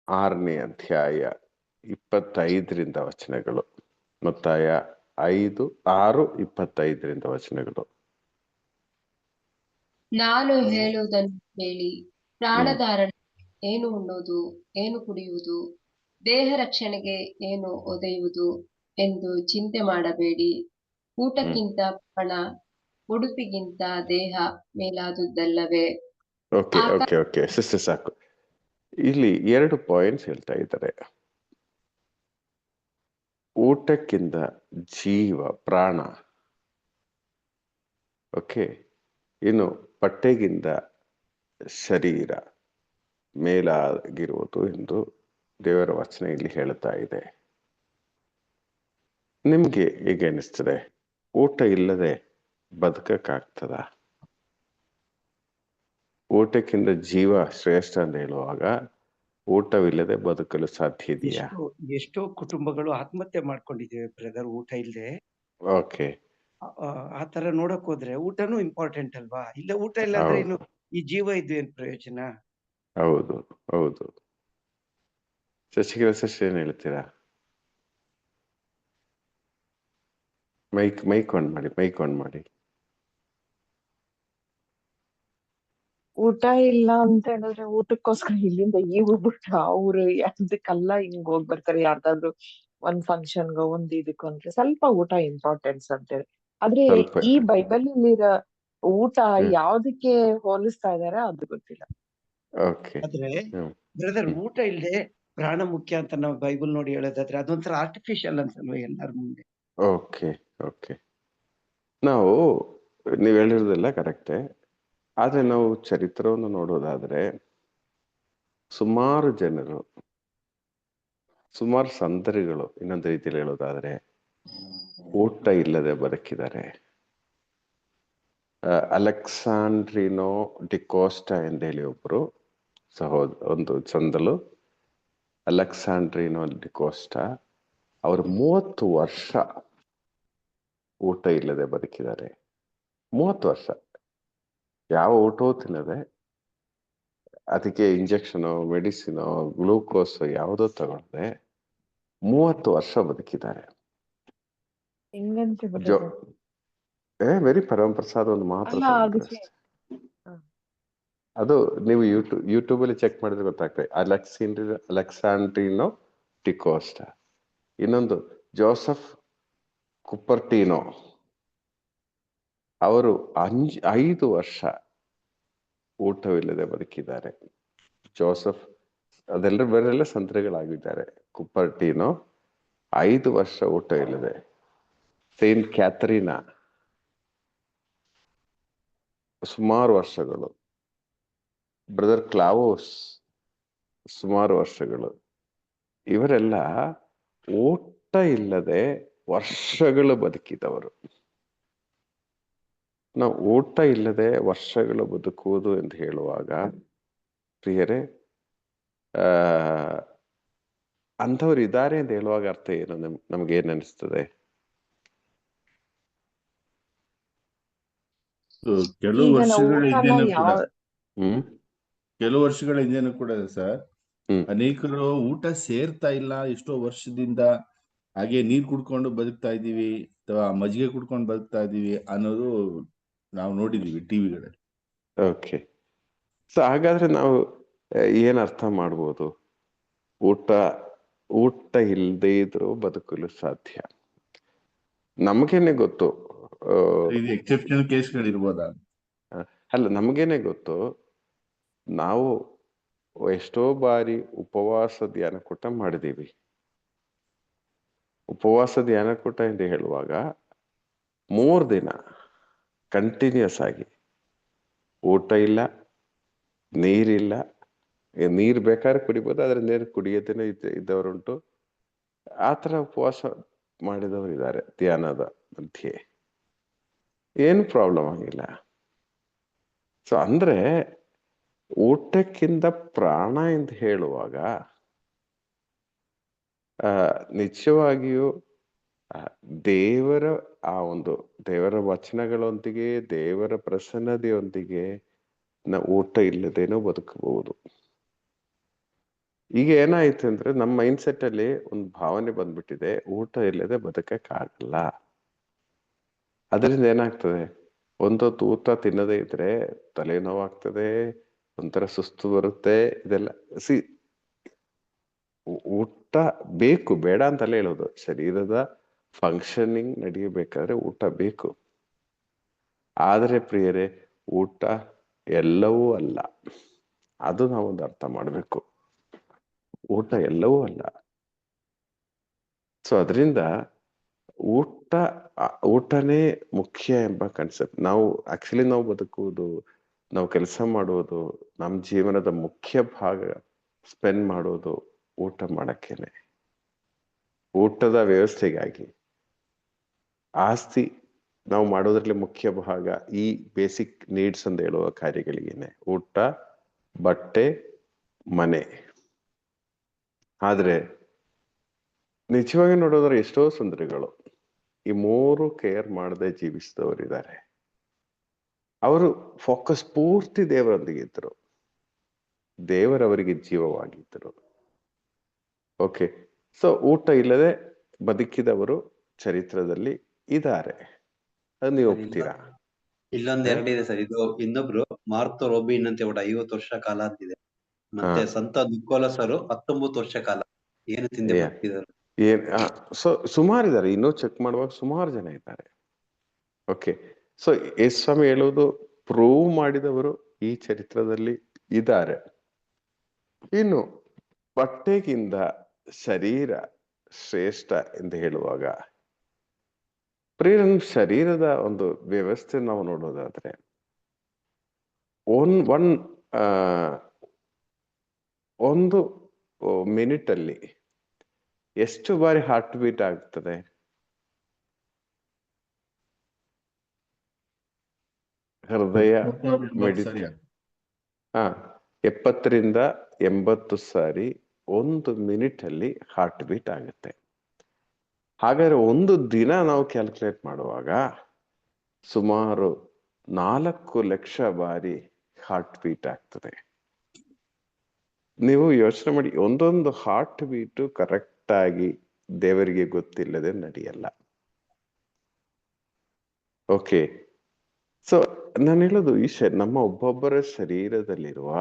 6ನೇ ಅಧ್ಯಾಯ 25ರಿಂದ ವಚನಗಳು. ಮತ್ತಾಯ 5:6-25 ವಚನಗಳು. ನಾನು ಹೇಳುವುದನ್ನು ಕೇಳಿ, ಪ್ರಾಣಧಾರಣ ಏನು ಉಣ್ಣುವುದು, ಏನು ಕುಡಿಯುವುದು, ದೇಹ ರಕ್ಷಣೆಗೆ ಏನು ಒದೆಯುವುದು ಎಂದು ಚಿಂತೆ ಮಾಡಬೇಡಿ. ಊಟಕ್ಕಿಂತ ಪ್ರಾಣ, ಉಡುಪಿಗಿಂತ ದೇಹ ಮೇಲಾದುದಲ್ಲವೇ? ಓಕೆ ಸಿಸ್ಟರ್ ಸಾಕು. ಇಲ್ಲಿ 2 ಪಾಯಿಂಟ್ಸ್ ಹೇಳ್ತಾ ಇದ್ದಾರೆ. ಊಟಕ್ಕಿಂತ ಜೀವ, ಪ್ರಾಣ. ಓಕೆ, ಇನ್ನು ಬಟ್ಟೆಗಿಂತ ಶರೀರ ಮೇಲಾಗಿರುವುದು ಎಂದು ದೇವರ ವಚನ ಇಲ್ಲಿ ಹೇಳ್ತಾ ಇದೆ. ನಿಮ್ಗೆ ಹೇಗೆ ಅನಿಸ್ತದೆ? ಊಟ ಇಲ್ಲದೆ ಬದುಕಕ್ಕಾಗ್ತದ? ಊಟಕ್ಕಿಂತ ಜೀವ ಶ್ರೇಷ್ಠ ಅಂತ ಹೇಳುವಾಗ ಊಟವಿಲ್ಲದೆ ಬದುಕಲು ಸಾಧ್ಯ ಇದೆಯಾ? ಎಷ್ಟೋ ಕುಟುಂಬಗಳು ಆತ್ಮಹತ್ಯೆ ಮಾಡ್ಕೊಂಡಿದ್ದೇವೆ ಬ್ರದರ್, ಊಟ ಇಲ್ಲದೆ. ಓಕೆ, ಆ ತರ ನೋಡಕ್ ಹೋದ್ರೆ ಊಟನೂ ಇಂಪಾರ್ಟೆಂಟ್ ಅಲ್ವಾ? ಇಲ್ಲ ಊಟ ಇಲ್ಲಾಂದ್ರೆ ಇನ್ನು ಈ ಜೀವ ಇದ್ದು ಏನ್ ಪ್ರಯೋಜನ? ಹೌದು. ಶಶಿಕಲಾ ಸಿಸ್ಟರ್ ಏನ್ ಹೇಳ್ತೀರಾ? ಮೈಕ್ ಆನ್ ಮಾಡಿ. ಊಟ ಇಲ್ಲ ಅಂತ ಹೇಳಿದ್ರೆ ಊಟಕ್ಕೋಸ್ಕರ ಇಲ್ಲಿಂದ ಈ ಊರ್ಬಿಟ್ಟು ಅವ್ರು ಅದಕ್ಕೆಲ್ಲ ಹಿಂಗ್ ಹೋಗ್ ಬರ್ತಾರೆ. ಯಾರ್ದಾದ್ರು ಒಂದ್ ಫಂಕ್ಷನ್ಗೋ ಒಂದ್ ಇದಕ್ಕೋ ಅಂದ್ರೆ ಸ್ವಲ್ಪ ಊಟ ಇಂಪಾರ್ಟೆನ್ಸ್ ಅಂತೇಳಿ. ಆದ್ರೆ ಈ ಬೈಬಲ್ ಇರೋ ಊಟ ಯಾವ್ದಕ್ಕೆ ಹೋಲಿಸ್ತಾ ಇದಾರೆ ಅದು ಗೊತ್ತಿಲ್ಲ. ಆದ್ರೆ ಬ್ರದರ್, ಊಟ ಇಲ್ಲದೆ ಪ್ರಾಣ ಮುಖ್ಯ ಅಂತ ನಾವು ಬೈಬಲ್ ನೋಡಿ ಹೇಳೋದಾದ್ರೆ ಅದೊಂಥರ ಆರ್ಟಿಫಿಷಿಯಲ್ ಅನ್ಸಲ್ವಾ ಎಲ್ಲರ ಮುಂದೆ? ಓಕೆ, ನಾವು ನೀವ್ ಹೇಳಿರೋದೆಲ್ಲ ಕರೆಕ್ಟೇ. ಆದ್ರೆ ನಾವು ಚರಿತ್ರವನ್ನು ನೋಡೋದಾದ್ರೆ ಸುಮಾರು ಜನರು, ಸುಮಾರು ಸಂತರಿಗಳು, ಇನ್ನೊಂದು ರೀತಿಯಲ್ಲಿ ಹೇಳೋದಾದ್ರೆ ಊಟ ಇಲ್ಲದೆ ಬದುಕಿದ್ದಾರೆ. ಅಲೆಕ್ಸಾಂಡ್ರಿನೋ ಡಿಕೋಸ್ಟಾ ಎಂದೇಳಿ ಒಬ್ರು ಒಂದು ಸಂದಲು ಅಲೆಕ್ಸಾಂಡ್ರಿನೋ ಡಿಕೋಸ್ಟಾ ಅವರು 30 ವರ್ಷ ಊಟ ಇಲ್ಲದೆ ಬದುಕಿದ್ದಾರೆ. 30 ವರ್ಷ ಯಾವ ಊಟವೂ ತಿನ್ನದೆ, ಅದಕ್ಕೆ ಇಂಜೆಕ್ಷನ್, ಮೆಡಿಸಿನ್, ಗ್ಲೂಕೋಸ್ ಯಾವುದೋ ತಗೊಳ್ಳದೆ 30 ವರ್ಷ ಬದುಕಿದ್ದಾರೆ. ವೆರಿ ಪರಮಪ್ರಸಾದ್ ಒಂದು ಮಾತ್ರ. ಅದು ನೀವು ಯೂಟ್ಯೂಬ್ ಅಲ್ಲಿ ಚೆಕ್ ಮಾಡಿದ್ರೆ ಗೊತ್ತಾಗ್ತದೆ. ಅಲೆಕ್ಸಾಂಡ್ರಿನೋ ಡಿಕೋಸ್ಟಾ. ಇನ್ನೊಂದು ಜೋಸೆಫ್ ಕುಪರ್ಟಿನೋ, ಅವರು 5 ವರ್ಷ ಊಟವಿಲ್ಲದೆ ಬದುಕಿದ್ದಾರೆ. ಜೋಸೆಫ್ ಬೇರೆಲ್ಲ ಸಂತರಿಗಳಾಗಿದ್ದಾರೆ. ಕುಪರ್ಟಿನೋ 5 ವರ್ಷ ಊಟ ಇಲ್ಲದೆ. ಸೇಂಟ್ ಕ್ಯಾಥರೀನಾ ಸುಮಾರು ವರ್ಷಗಳು. ಬ್ರದರ್ ಕ್ಲಾವೋಸ್ ಸುಮಾರು ವರ್ಷಗಳು. ಇವರೆಲ್ಲ ಊಟ ಇಲ್ಲದೆ ವರ್ಷಗಳು ಬದುಕಿದವರು. ನಾವು ಊಟ ಇಲ್ಲದೆ ವರ್ಷಗಳು ಬದುಕುವುದು ಎಂದು ಹೇಳುವಾಗ ಪ್ರಿಯರೇ, ಅಂಥವ್ರು ಇದ್ದಾರೆ ಅಂತ ಹೇಳುವಾಗ ಅರ್ಥ ಏನು? ನಮ್ಗೇನ್ ಅನಿಸ್ತದೆ? ಕೆಲವು ವರ್ಷಗಳ ಹಿಂದೆನೂ ಕೂಡ ಸರ್, ಅನೇಕರು ಊಟ ಸೇರ್ತಾ ಇಲ್ಲ, ಎಷ್ಟೋ ವರ್ಷದಿಂದ ಹಾಗೆ ನೀರ್ ಕುಡ್ಕೊಂಡು ಬದುಕ್ತಾ ಇದೀವಿ ಅಥವಾ ಮಜ್ಜಿಗೆ ಕುಡ್ಕೊಂಡು ಬದುಕ್ತಾ ಇದೀವಿ ಅನ್ನೋದು ನಾವು ನೋಡಿದೀವಿ ಟಿವಿಗಳಲ್ಲಿ. ಓಕೆ, ಸೊ ಹಾಗಾದ್ರೆ ನಾವು ಏನ್ ಅರ್ಥ ಮಾಡ್ಬೋದು? ಊಟ ಇಲ್ಲದೆ ಇದ್ರು ಬದುಕಲು ಸಾಧ್ಯ. ನಮಗೇನೆ ಗೊತ್ತು. ಎಕ್ಸೆಪ್ಷನಲ್ ಕೇಸ್ಗಳಿರ್ಬೋದಾ? ಅಲ್ಲ, ನಮಗೇನೆ ಗೊತ್ತು. ನಾವು ಎಷ್ಟೋ ಬಾರಿ ಉಪವಾಸ ಧ್ಯಾನಕೂಟ ಮಾಡಿದೀವಿ. ಉಪವಾಸ ಧ್ಯಾನಕೂಟ ಎಂದು ಹೇಳುವಾಗ 3 ದಿನ ಕಂಟಿನ್ಯೂಸ್ ಆಗಿ ಊಟ ಇಲ್ಲ, ನೀರಿಲ್ಲ. ನೀರು ಬೇಕಾದ್ರೆ ಕುಡಿಬೋದು, ಆದ್ರೆ ನೀರು ಕುಡಿಯದೇನೆ ಇದ್ದವರುಂಟು. ಆ ತರ ಉಪವಾಸ ಮಾಡಿದವರು ಇದ್ದಾರೆ ಧ್ಯಾನದ ಮಧ್ಯೆ. ಏನು ಪ್ರಾಬ್ಲಮ್ ಆಗಿಲ್ಲ. ಸೊ ಅಂದ್ರೆ ಊಟಕ್ಕಿಂತ ಪ್ರಾಣ ಎಂದು ಹೇಳುವಾಗ ನಿಜವಾಗಿಯೂ ದೇವರ ವಚನಗಳೊಂದಿಗೆ, ದೇವರ ಪ್ರಸನ್ನತೆಯೊಂದಿಗೆ ನಾವು ಊಟ ಇಲ್ಲದೇನೋ ಬದುಕಬಹುದು. ಈಗ ಏನಾಯ್ತು ಅಂದ್ರೆ ನಮ್ಮ ಮೈಂಡ್ ಸೆಟ್ ಅಲ್ಲಿ ಒಂದು ಭಾವನೆ ಬಂದ್ಬಿಟ್ಟಿದೆ, ಊಟ ಇಲ್ಲದೆ ಬದುಕಕ್ಕಾಗಲ್ಲ. ಅದರಿಂದ ಏನಾಗ್ತದೆ, ಒಂದೊತ್ತು ಊಟ ತಿನ್ನದೇ ಇದ್ರೆ ತಲೆನೋವಾಗ್ತದೆ, ಒಂಥರ ಸುಸ್ತು ಬರುತ್ತೆ. ಇದೆಲ್ಲ ಊಟ ಬೇಕು, ಬೇಡ ಅಂತಲೇ ಹೇಳೋದು. ಶರೀರದ ಫಂಕ್ಷನಿಂಗ್ ನಡೆಯಬೇಕಾದ್ರೆ ಊಟ ಬೇಕು. ಆದರೆ ಪ್ರಿಯರೇ, ಊಟ ಎಲ್ಲವೂ ಅಲ್ಲ. ಅದು ನಾವೊಂದು ಅರ್ಥ ಮಾಡ್ಬೇಕು. ಊಟ ಎಲ್ಲವೂ ಅಲ್ಲ. ಸೊ ಅದರಿಂದ ಊಟನೇ ಮುಖ್ಯ ಎಂಬ ಕಾನ್ಸೆಪ್ಟ್. ನಾವು ಬದುಕುವುದು, ನಾವು ಕೆಲಸ ಮಾಡುವುದು, ನಮ್ಮ ಜೀವನದ ಮುಖ್ಯ ಭಾಗ ಸ್ಪೆಂಡ್ ಮಾಡೋದು ಊಟ ಮಾಡಕ್ಕೇನೆ, ಊಟದ ವ್ಯವಸ್ಥೆಗಾಗಿ. ಆಸ್ತಿ ನಾವು ಮಾಡೋದ್ರಲ್ಲಿ ಮುಖ್ಯ ಭಾಗ ಈ ಬೇಸಿಕ್ ನೀಡ್ಸ್ ಅಂತ ಹೇಳುವ ಕಾರ್ಯಗಳಿಗೇನೆ, ಊಟ, ಬಟ್ಟೆ, ಮನೆ. ಆದ್ರೆ ನಿಜವಾಗಿ ನೋಡೋದ್ರೆ ಎಷ್ಟೋ ಸುಂದರಿಗಳು ಈ 3 ಕೇರ್ ಮಾಡದೆ ಜೀವಿಸಿದವರಿದ್ದಾರೆ. ಅವರು ಫೋಕಸ್ ಪೂರ್ತಿ ದೇವರೊಂದಿಗೆ ಇದ್ರು, ದೇವರವರಿಗೆ ಜೀವವಾಗಿದ್ದರು. ಓಕೆ, ಸೊ ಊಟ ಇಲ್ಲದೆ ಬದುಕಿದವರು ಚರಿತ್ರದಲ್ಲಿ ಇದ್ದಾರೆ. ಅದು ನೀವು ಒಪ್ತೀರಾ? ಇಲ್ಲೊಂದ್ ಎರಡಿದೆ ಸರ್. ಇದು ಇನ್ನೊಬ್ರು ಮಾರ್ಕೊ ರೋಬಿನ್ ಅಂತ 50 ವರ್ಷ ಕಾಲ ಅಂತಿದೆ. ಮತ್ತೆ ಸಂತ ನಿಕೋಲಸರು 19 ವರ್ಷ ಕಾಲ ಏನು ತಿಂದೆ ಬದುಕಿದ್ದಾರೆ. ಸುಮಾರಿದ್ದಾರೆ, ಇನ್ನೂ ಚೆಕ್ ಮಾಡುವಾಗ ಸುಮಾರು ಜನ ಇದ್ದಾರೆ. ಓಕೆ, ಸೊ ಯೇಸು ಸ್ವಾಮಿ ಹೇಳುವುದು ಪ್ರೂವ್ ಮಾಡಿದವರು ಈ ಚರಿತ್ರದಲ್ಲಿ ಇದ್ದಾರೆ. ಇನ್ನು ಬಟ್ಟೆಗಿಂತ ಶರೀರ ಶ್ರೇಷ್ಠ ಎಂದು ಹೇಳುವಾಗ, ಪ್ರಿಯ ಶರೀರದ ಒಂದು ವ್ಯವಸ್ಥೆ ನಾವು ನೋಡೋದಾದ್ರೆ ಒಂದು ಮಿನಿಟ್ ಅಲ್ಲಿ ಎಷ್ಟು ಬಾರಿ ಹಾರ್ಟ್ ಬೀಟ್ ಆಗ್ತದೆ? ಹೃದಯ 70 ರಿಂದ 80 ಸಾರಿ 1 ಮಿನಿಟ್ ಅಲ್ಲಿ ಹಾರ್ಟ್ ಬೀಟ್ ಆಗುತ್ತೆ. ಹಾಗಾದ್ರೆ ಒಂದು ದಿನ ನಾವು ಕ್ಯಾಲ್ಕುಲೇಟ್ ಮಾಡುವಾಗ ಸುಮಾರು 4 ಲಕ್ಷ ಬಾರಿ ಹಾರ್ಟ್ ಬೀಟ್ ಆಗ್ತದೆ. ನೀವು ಯೋಚನೆ ಮಾಡಿ, ಒಂದೊಂದು ಹಾರ್ಟ್ ಬೀಟು ಕರೆಕ್ಟ್ ಆಗಿ ದೇವರಿಗೆ ಗೊತ್ತಿಲ್ಲದೆ ನಡೆಯಲ್ಲ. ಓಕೆ, ಸೊ ನಾನು ಹೇಳೋದು ನಮ್ಮ ಒಬ್ಬೊಬ್ಬರ ಶರೀರದಲ್ಲಿರುವ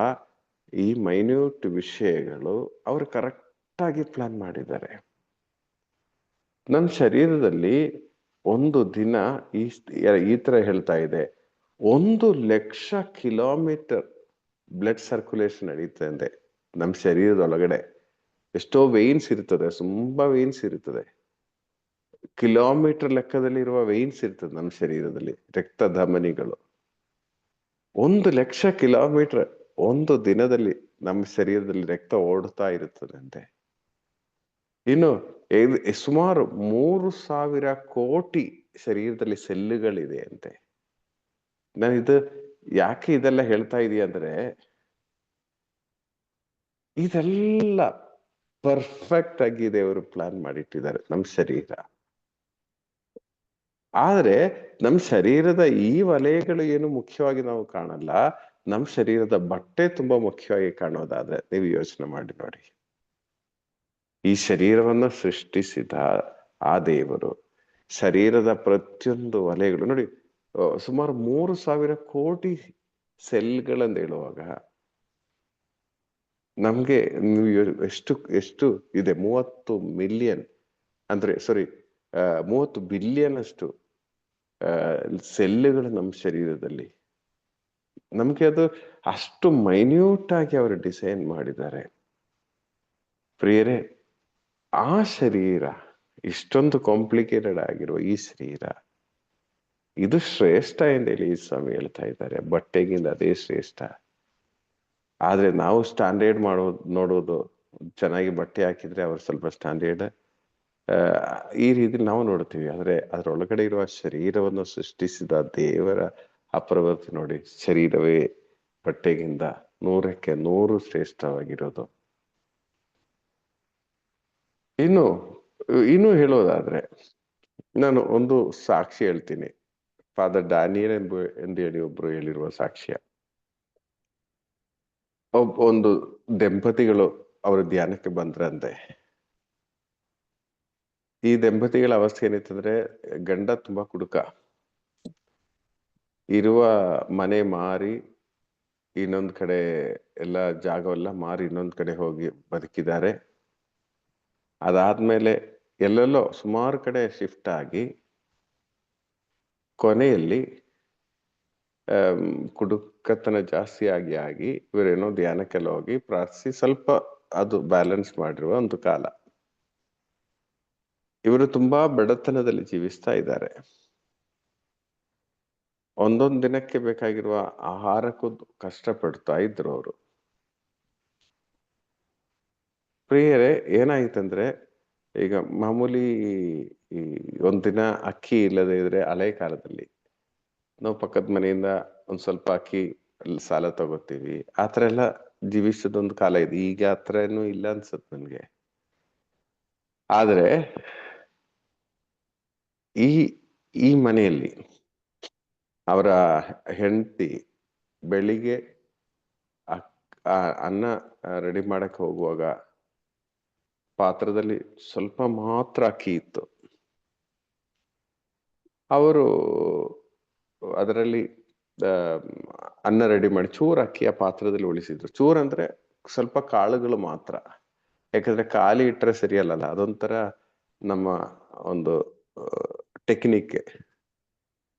ಈ ಮೈನ್ಯೂಟ್ ವಿಷಯಗಳು ಅವರು ಕರೆಕ್ಟ್ ಆಗಿ ಪ್ಲಾನ್ ಮಾಡಿದ್ದಾರೆ. ನನ್ನ ಶರೀರದಲ್ಲಿ ಒಂದು ದಿನ ಈ ತರ ಹೇಳ್ತಾ ಇದೆ, 1 ಲಕ್ಷ ಕಿಲೋಮೀಟರ್ ಬ್ಲಡ್ ಸರ್ಕ್ಯುಲೇಷನ್ ನಡೀತದೆ ನಮ್ಮ ಶರೀರದೊಳಗಡೆ. ಎಷ್ಟೋ ವೇನ್ಸ್ ಇರ್ತದೆ, ತುಂಬಾ ವೇನ್ಸ್ ಇರ್ತದೆ, ಕಿಲೋಮೀಟರ್ ಲೆಕ್ಕದಲ್ಲಿ ಇರುವ ವೇನ್ಸ್ ಇರ್ತದೆ ನಮ್ಮ ಶರೀರದಲ್ಲಿ, ರಕ್ತ ಧಮನಿಗಳು. 1 ಲಕ್ಷ ಕಿಲೋಮೀಟರ್ ಒಂದು ದಿನದಲ್ಲಿ ನಮ್ಮ ಶರೀರದಲ್ಲಿ ರಕ್ತ ಓಡ್ತಾ ಇರುತ್ತದೆ ಅಂತೆ. ಇನ್ನು ಸುಮಾರು 3,000 ಕೋಟಿ ಶರೀರದಲ್ಲಿ ಸೆಲ್ಲುಗಳಿದೆ ಅಂತೆ. ನಾನು ಯಾಕೆ ಇದೆಲ್ಲ ಹೇಳ್ತಾ ಇದೀಯ ಅಂದ್ರೆ, ಇದೆಲ್ಲ ಪರ್ಫೆಕ್ಟ್ ಆಗಿ ದೇವರು ಪ್ಲಾನ್ ಮಾಡಿಟ್ಟಿದ್ದಾರೆ ನಮ್ಮ ಶರೀರ. ಆದ್ರೆ ನಮ್ಮ ಶರೀರದ ಈ ವಲಯಗಳು ಏನು ಮುಖ್ಯವಾಗಿ ನಾವು ಕಾಣಲ್ಲ, ನಮ್ಮ ಶರೀರದ ಬಟ್ಟೆ ತುಂಬಾ ಮುಖ್ಯವಾಗಿ ಕಾಣೋದಾದ್ರೆ ನೀವು ಯೋಚನೆ ಮಾಡಿ ನೋಡಿ. ಈ ಶರೀರವನ್ನ ಸೃಷ್ಟಿಸಿದ ಆ ದೇವರು ಶರೀರದ ಪ್ರತಿಯೊಂದು ವಲಯಗಳು ನೋಡಿ, ಸುಮಾರು 3,000 ಕೋಟಿ ಸೆಲ್ಗಳಂತ ಹೇಳುವಾಗ ನಮ್ಗೆ ಎಷ್ಟು ಇದೆ? 30 ಮಿಲಿಯನ್ ಅಂದ್ರೆ 30 ಬಿಲಿಯನ್ ಅಷ್ಟು ಸೆಲ್ಗಳು ನಮ್ಮ ಶರೀರದಲ್ಲಿ. ನಮ್ಗೆ ಅದು ಅಷ್ಟು ಮೈನ್ಯೂಟ್ ಆಗಿ ಅವರು ಡಿಸೈನ್ ಮಾಡಿದ್ದಾರೆ. ಪ್ರಿಯರೇ, ಆ ಶರೀರ, ಇಷ್ಟೊಂದು ಕಾಂಪ್ಲಿಕೇಟೆಡ್ ಆಗಿರುವ ಈ ಶರೀರ, ಇದು ಶ್ರೇಷ್ಠ ಎಂದೇಳಿ ಈ ಸ್ವಾಮಿ ಹೇಳ್ತಾ ಇದ್ದಾರೆ. ಬಟ್ಟೆಗಿಂತ ಅದೇ ಶ್ರೇಷ್ಠ. ಆದ್ರೆ ನಾವು ಸ್ಟ್ಯಾಂಡರ್ಡ್ ನೋಡೋದು, ಚೆನ್ನಾಗಿ ಬಟ್ಟೆ ಹಾಕಿದ್ರೆ ಅವ್ರು ಸ್ವಲ್ಪ ಸ್ಟ್ಯಾಂಡರ್ಡ್, ಈ ರೀತಿ ನಾವು ನೋಡ್ತೀವಿ. ಆದ್ರೆ ಅದರೊಳಗಡೆ ಇರುವ ಶರೀರವನ್ನು ಸೃಷ್ಟಿಸಿದ ದೇವರ ಅಪ್ರವೃತ್ತಿ ನೋಡಿ. ಶರೀರವೇ ಬಟ್ಟೆಗಿಂತ 100ಕ್ಕೆ 100 ಶ್ರೇಷ್ಠವಾಗಿರೋದು. ಇನ್ನು ಹೇಳೋದಾದ್ರೆ ನಾನು ಒಂದು ಸಾಕ್ಷಿ ಹೇಳ್ತೀನಿ. ಫಾದರ್ ಡ್ಯಾನಿಯಲ್ ಎಂದು ಹೇಳಿ ಒಬ್ರು ಹೇಳಿರುವ ಸಾಕ್ಷ್ಯ. ಒಂದು ದಂಪತಿಗಳು ಅವರು ಧ್ಯಾನಕ್ಕೆ ಬಂದ್ರಂತೆ. ಈ ದಂಪತಿಗಳ ಅವಸ್ಥೆ ಏನಿತ್ತಂದ್ರೆ, ಗಂಡ ತುಂಬಾ ಕುಡುಕ, ಇರುವ ಮನೆ ಮಾರಿ ಇನ್ನೊಂದ್ ಕಡೆ ಎಲ್ಲ ಜಾಗವೆಲ್ಲ ಮಾರಿ ಇನ್ನೊಂದ್ ಕಡೆ ಹೋಗಿ ಬದುಕಿದ್ದಾರೆ. ಅದಾದ್ಮೇಲೆ ಎಲ್ಲೆಲ್ಲೋ ಸುಮಾರು ಕಡೆ ಶಿಫ್ಟ್ ಆಗಿ ಕೊನೆಯಲ್ಲಿ ಕುಡುಕತನ ಜಾಸ್ತಿ ಆಗಿ ಇವರೇನೋ ಧ್ಯಾನಕ್ಕೆಲ್ಲ ಹೋಗಿ ಪ್ರಾರ್ಥಿಸಿ ಸ್ವಲ್ಪ ಅದು ಬ್ಯಾಲೆನ್ಸ್ ಮಾಡಿರುವ ಒಂದು ಕಾಲ. ಇವರು ತುಂಬಾ ಬಡತನದಲ್ಲಿ ಜೀವಿಸ್ತಾ ಇದ್ದಾರೆ. ಒಂದೊಂದು ದಿನಕ್ಕೆ ಬೇಕಾಗಿರುವ ಆಹಾರಕ್ಕೂ ಕಷ್ಟಪಡ್ತಾ ಇದ್ರು ಅವರು. ಪ್ರಿಯರೇ, ಏನಾಯ್ತಂದ್ರೆ, ಈಗ ಮಾಮೂಲಿ ಈ ಒಂದಿನ ಅಕ್ಕಿ ಇಲ್ಲದೆ ಇದ್ರೆ ಹಳೆ ಕಾಲದಲ್ಲಿ ನಾವು ಪಕ್ಕದ ಮನೆಯಿಂದ ಒಂದ್ ಸ್ವಲ್ಪ ಅಕ್ಕಿ ಸಾಲ ತಗೋತೀವಿ. ಆತರ ಎಲ್ಲ ಜೀವಿಸೋದೊಂದು ಕಾಲ ಇದೆ. ಈಗ ಆತರ ಏನೂ ಇಲ್ಲ ಅನ್ಸತ್ ನನ್ಗೆ. ಆದ್ರೆ ಈ ಮನೆಯಲ್ಲಿ ಅವರ ಹೆಂಡತಿ ಬೆಳಿಗ್ಗೆ ಅನ್ನ ರೆಡಿ ಮಾಡಕ್ ಹೋಗುವಾಗ ಪಾತ್ರದಲ್ಲಿ ಸ್ವಲ್ಪ ಮಾತ್ರ ಅಕ್ಕಿ ಇತ್ತು. ಅವರು ಅದರಲ್ಲಿ ಅನ್ನ ರೆಡಿ ಮಾಡಿ ಚೂರು ಅಕ್ಕಿ ಆ ಪಾತ್ರದಲ್ಲಿ ಉಳಿಸಿದ್ರು. ಚೂರ್ ಅಂದ್ರೆ ಸ್ವಲ್ಪ ಕಾಳುಗಳು ಮಾತ್ರ. ಯಾಕಂದ್ರೆ ಖಾಲಿ ಇಟ್ರೆ ಸರಿಯಲ್ಲಲ್ಲ, ಅದೊಂಥರ ನಮ್ಮ ಒಂದು ಟೆಕ್ನಿಕ್.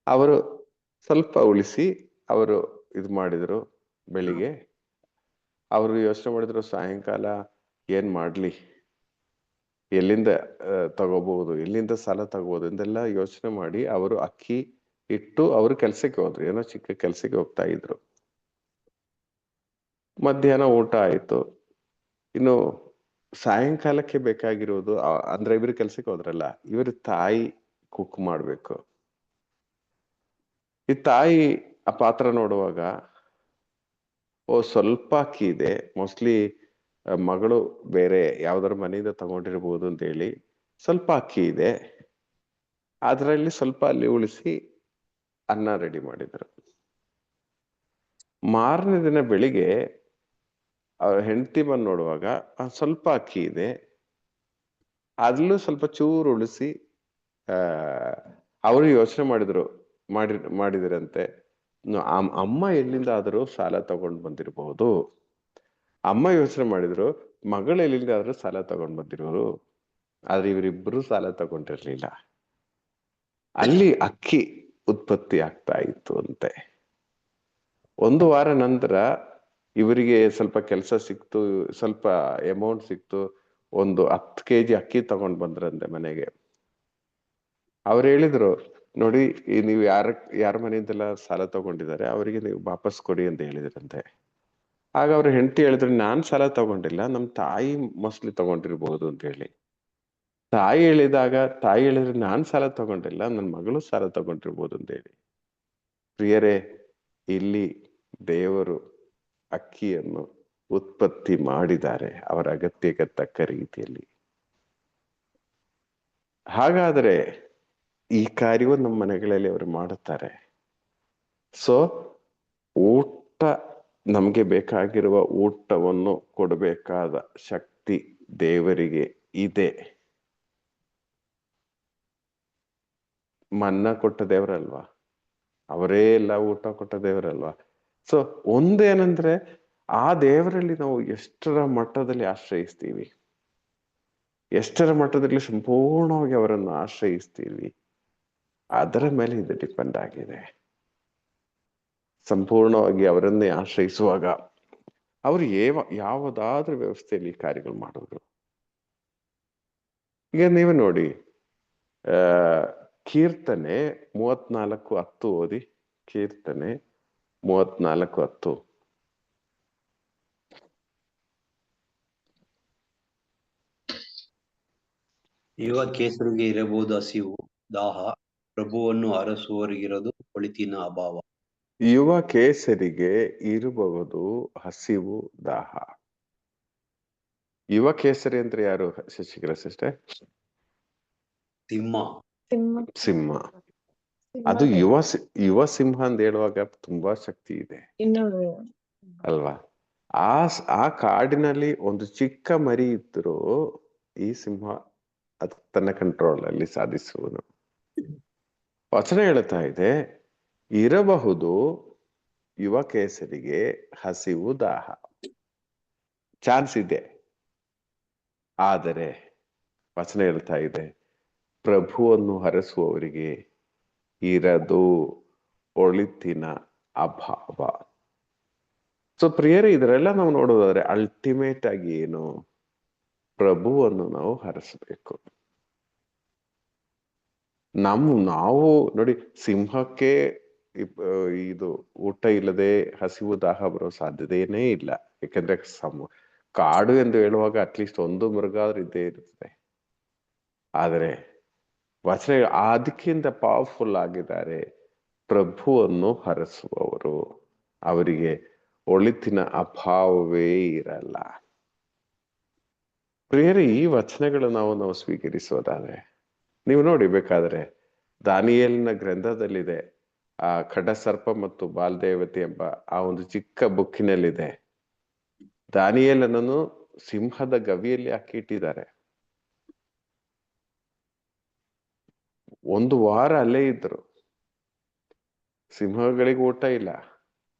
ಅವರು ಸ್ವಲ್ಪ ಉಳಿಸಿ ಅವರು ಇದು ಮಾಡಿದ್ರು. ಬೆಳಿಗ್ಗೆ ಅವರು ಯೋಚನೆ ಮಾಡಿದ್ರು, ಸಾಯಂಕಾಲ ಏನ್ ಮಾಡ್ಲಿ, ಎಲ್ಲಿಂದ ತಗೋಬಹುದು, ಎಲ್ಲಿಂದ ಸಾಲ ತಗೋಬಹುದು ಎಂದೆಲ್ಲ ಯೋಚನೆ ಮಾಡಿ ಅವರು ಅಕ್ಕಿ ಇಟ್ಟು ಅವರು ಕೆಲ್ಸಕ್ಕೆ ಹೋದ್ರು. ಏನೋ ಚಿಕ್ಕ ಕೆಲ್ಸಕ್ಕೆ ಹೋಗ್ತಾ ಇದ್ರು. ಮಧ್ಯಾಹ್ನ ಊಟ ಆಯ್ತು. ಇನ್ನು ಸಾಯಂಕಾಲಕ್ಕೆ ಬೇಕಾಗಿರೋದು, ಅಂದ್ರೆ ಇವ್ರ ಕೆಲ್ಸಕ್ಕೆ ಹೋದ್ರಲ್ಲ, ಇವ್ರ ತಾಯಿ ಕುಕ್ ಮಾಡ್ಬೇಕು. ಈ ತಾಯಿ ಆ ಪಾತ್ರ ನೋಡುವಾಗ, ಸ್ವಲ್ಪ ಅಕ್ಕಿ ಇದೆ, ಮೋಸ್ಟ್ಲಿ ಮಗಳು ಬೇರೆ ಯಾವ್ದಾರ ಮನೆಯಿಂದ ತಗೊಂಡಿರ್ಬೋದು ಅಂತ ಹೇಳಿ ಸ್ವಲ್ಪ ಅಕ್ಕಿ ಇದೆ, ಅದರಲ್ಲಿ ಸ್ವಲ್ಪ ಅಲ್ಲಿ ಉಳಿಸಿ ಅನ್ನ ರೆಡಿ ಮಾಡಿದ್ರು. ಮಾರನೇ ದಿನ ಬೆಳಿಗ್ಗೆ ಅವ್ರ ಹೆಂಡತಿ ಬಂದು ನೋಡುವಾಗ ಸ್ವಲ್ಪ ಅಕ್ಕಿ ಇದೆ, ಅದ್ರಲ್ಲೂ ಸ್ವಲ್ಪ ಚೂರು ಉಳಿಸಿ ಅವರು ಯೋಚನೆ ಮಾಡಿದ್ರಂತೆ, ಅಮ್ಮ ಎಲ್ಲಿಂದ ಆದರೂ ಸಾಲ ತಗೊಂಡು ಬಂದಿರಬಹುದು. ಅಮ್ಮ ಯೋಚನೆ ಮಾಡಿದ್ರು, ಮಗಳು ಎಲ್ಲಿಂದ ಆದ್ರೂ ಸಾಲ ತಗೊಂಡ್ ಬಂದಿರೋರು. ಆದ್ರೆ ಇವರಿಬ್ರು ಸಾಲ ತಗೊಂಡಿರ್ಲಿಲ್ಲ. ಅಲ್ಲಿ ಅಕ್ಕಿ ಉತ್ಪತ್ತಿ ಆಗ್ತಾ ಇತ್ತು ಅಂತೆ. ಒಂದು ವಾರ ನಂತರ ಇವರಿಗೆ ಸ್ವಲ್ಪ ಕೆಲಸ ಸಿಕ್ತು, ಸ್ವಲ್ಪ ಅಮೌಂಟ್ ಸಿಕ್ತು. ಒಂದು 10 kg ಅಕ್ಕಿ ತಗೊಂಡ್ ಬಂದ್ರಂತೆ ಮನೆಗೆ. ಅವ್ರು ಹೇಳಿದ್ರು, ನೋಡಿ ನೀವು ಯಾರ ಮನೆಯಿಂದೆಲ್ಲ ಸಾಲ ತಗೊಂಡಿದ್ದಾರೆ ಅವರಿಗೆ ನೀವು ವಾಪಸ್ ಕೊಡಿ ಅಂತ ಹೇಳಿದ್ರಂತೆ. ಆಗ ಅವ್ರ ಹೆಂಡತಿ ಹೇಳಿದ್ರು, ನಾನ್ ಸಾಲ ತಗೊಂಡಿಲ್ಲ, ನಮ್ ತಾಯಿ ಮೋಸ್ಟ್ಲಿ ತಗೊಂಡಿರ್ಬಹುದು ಅಂತ ಹೇಳಿ. ತಾಯಿ ಹೇಳಿದ್ರೆ ನಾನ್ ಸಾಲ ತಗೊಂಡಿಲ್ಲ, ನನ್ ಮಗಳು ಸಾಲ ತಗೊಂಡಿರ್ಬೋದು ಅಂತ ಹೇಳಿ. ಪ್ರಿಯರೇ, ಇಲ್ಲಿ ದೇವರು ಅಕ್ಕಿಯನ್ನು ಉತ್ಪತ್ತಿ ಮಾಡಿದ್ದಾರೆ ಅವರ ಅಗತ್ಯಕ್ಕೆ ತಕ್ಕ ರೀತಿಯಲ್ಲಿ. ಹಾಗಾದ್ರೆ ಈ ಕಾರ್ಯವು ನಮ್ಮ ಮನೆಗಳಲ್ಲಿ ಅವರು ಮಾಡುತ್ತಾರೆ. ಸೊ ಊಟ, ನಮ್ಗೆ ಬೇಕಾಗಿರುವ ಊಟವನ್ನು ಕೊಡಬೇಕಾದ ಶಕ್ತಿ ದೇವರಿಗೆ ಇದೆ. ಮನ್ನ ಕೊಟ್ಟ ದೇವರಲ್ವಾ, ಅವರೇ ಎಲ್ಲ ಊಟ ಕೊಟ್ಟ ದೇವರಲ್ವಾ. ಸೊ ಒಂದೇನಂದ್ರೆ, ಆ ದೇವರಲ್ಲಿ ನಾವು ಎಷ್ಟರ ಮಟ್ಟದಲ್ಲಿ ಆಶ್ರಯಿಸ್ತೀವಿ, ಎಷ್ಟರ ಮಟ್ಟದಲ್ಲಿ ಸಂಪೂರ್ಣವಾಗಿ ಅವರನ್ನು ಆಶ್ರಯಿಸ್ತೀವಿ, ಅದರ ಮೇಲೆ ಇದು ಡಿಪೆಂಡ್ ಆಗಿದೆ. ಸಂಪೂರ್ಣವಾಗಿ ಅವರನ್ನೇ ಆಶ್ರಯಿಸುವಾಗ ಅವರು ಯಾವುದಾದ್ರೂ ವ್ಯವಸ್ಥೆಯಲ್ಲಿ ಕಾರ್ಯಗಳು ಮಾಡೋದು. ಈಗ ನೀವು ನೋಡಿ, ಕೀರ್ತನೆ 34:10 ಓದಿ. ಕೀರ್ತನೆ 34:10. ಯುವ ಕೇಸರಿಗೆ ಇರಬಹುದು ಹಸಿವು ದಾಹ, ಪ್ರಭುವನ್ನು ಅರಸುವವರಿಗಿರೋದು ಒಳಿತಿನ ಅಭಾವ. ಯುವ ಕೇಸರಿಗೆ ಇರಬಹುದು ಹಸಿವು ದಾಹ. ಯುವ ಕೇಸರಿ ಅಂದ್ರೆ ಯಾರು ಶಶಿಕಲಾ ಸಿಸ್ಟರ್? ಸಿಂಹ. ಅದು ಯುವ ಸಿಂಹ ಅಂತ ಹೇಳುವಾಗ ತುಂಬಾ ಶಕ್ತಿ ಇದೆ ಅಲ್ವಾ? ಆ ಕಾಡಿನಲ್ಲಿ ಒಂದು ಚಿಕ್ಕ ಮರಿ ಇದ್ರೂ ಈ ಸಿಂಹ ಅದು ತನ್ನ ಕಂಟ್ರೋಲ್ ಅಲ್ಲಿ ಸಾಧಿಸುವುದು. ವಚನ ಹೇಳ್ತಾ ಇದೆ, ಇರಬಹುದು ಯುವ ಕೇಸರಿಗೆ ಹಸಿವು ದಾಹ, ಚಾನ್ಸ್ ಇದೆ. ಆದರೆ ವಚನ ಹೇಳ್ತಾ ಇದೆ, ಪ್ರಭುವನ್ನು ಹರಸುವವರಿಗೆ ಇರದು ಒಳಿತಿನ ಅಭಾವ. ಸೊ ಪ್ರಿಯರೇ, ಇದರೆಲ್ಲ ನಾವು ನೋಡೋದಾದ್ರೆ ಅಲ್ಟಿಮೇಟ್ ಆಗಿ ಏನು, ಪ್ರಭುವನ್ನು ನಾವು ಹರಸಬೇಕು. ನಾವು ನೋಡಿ, ಸಿಂಹಕ್ಕೆ ಇದು ಊಟ ಇಲ್ಲದೆ ಹಸಿವು ದಾಹ ಬರೋ ಸಾಧ್ಯತೆಯೇ ಇಲ್ಲ. ಯಾಕಂದ್ರೆ ಕಾಡು ಎಂದು ಹೇಳುವಾಗ ಅಟ್ಲೀಸ್ಟ್ ಒಂದು ಮೃಗ ಆದ್ರೂ ಇದ್ದೇ ಇರ್ತದೆ. ಆದರೆ ವಚನ ಅದಕ್ಕಿಂತ ಪವರ್ಫುಲ್ ಆಗಿದ್ದಾರೆ ಪ್ರಭುವನ್ನು ಹರಸುವವರು, ಅವರಿಗೆ ಒಳಿತಿನ ಅಭಾವವೇ ಇರಲ್ಲ. ಪ್ರಿಯರೇ, ಈ ವಚನಗಳು ನಾವು ಸ್ವೀಕರಿಸೋದಾದ್ರೆ, ನೀವು ನೋಡಿ ಬೇಕಾದ್ರೆ ದಾನಿಯೇಲನ ಗ್ರಂಥದಲ್ಲಿದೆ, ಆ ಖಡಸರ್ಪ ಮತ್ತು ಬಾಲ್ದೇವತೆ ಎಂಬ ಆ ಒಂದು ಚಿಕ್ಕ ಬುಕ್ಕಿನಲ್ಲಿದೆ, ದಾನಿಯೇಲನನ್ನು ಸಿಂಹದ ಗವಿಯಲ್ಲಿ ಹಾಕಿಟ್ಟಿದ್ದಾರೆ. 1 ವಾರ ಅಲ್ಲೇ ಇದ್ರು. ಸಿಂಹಗಳಿಗೆ ಊಟ ಇಲ್ಲ,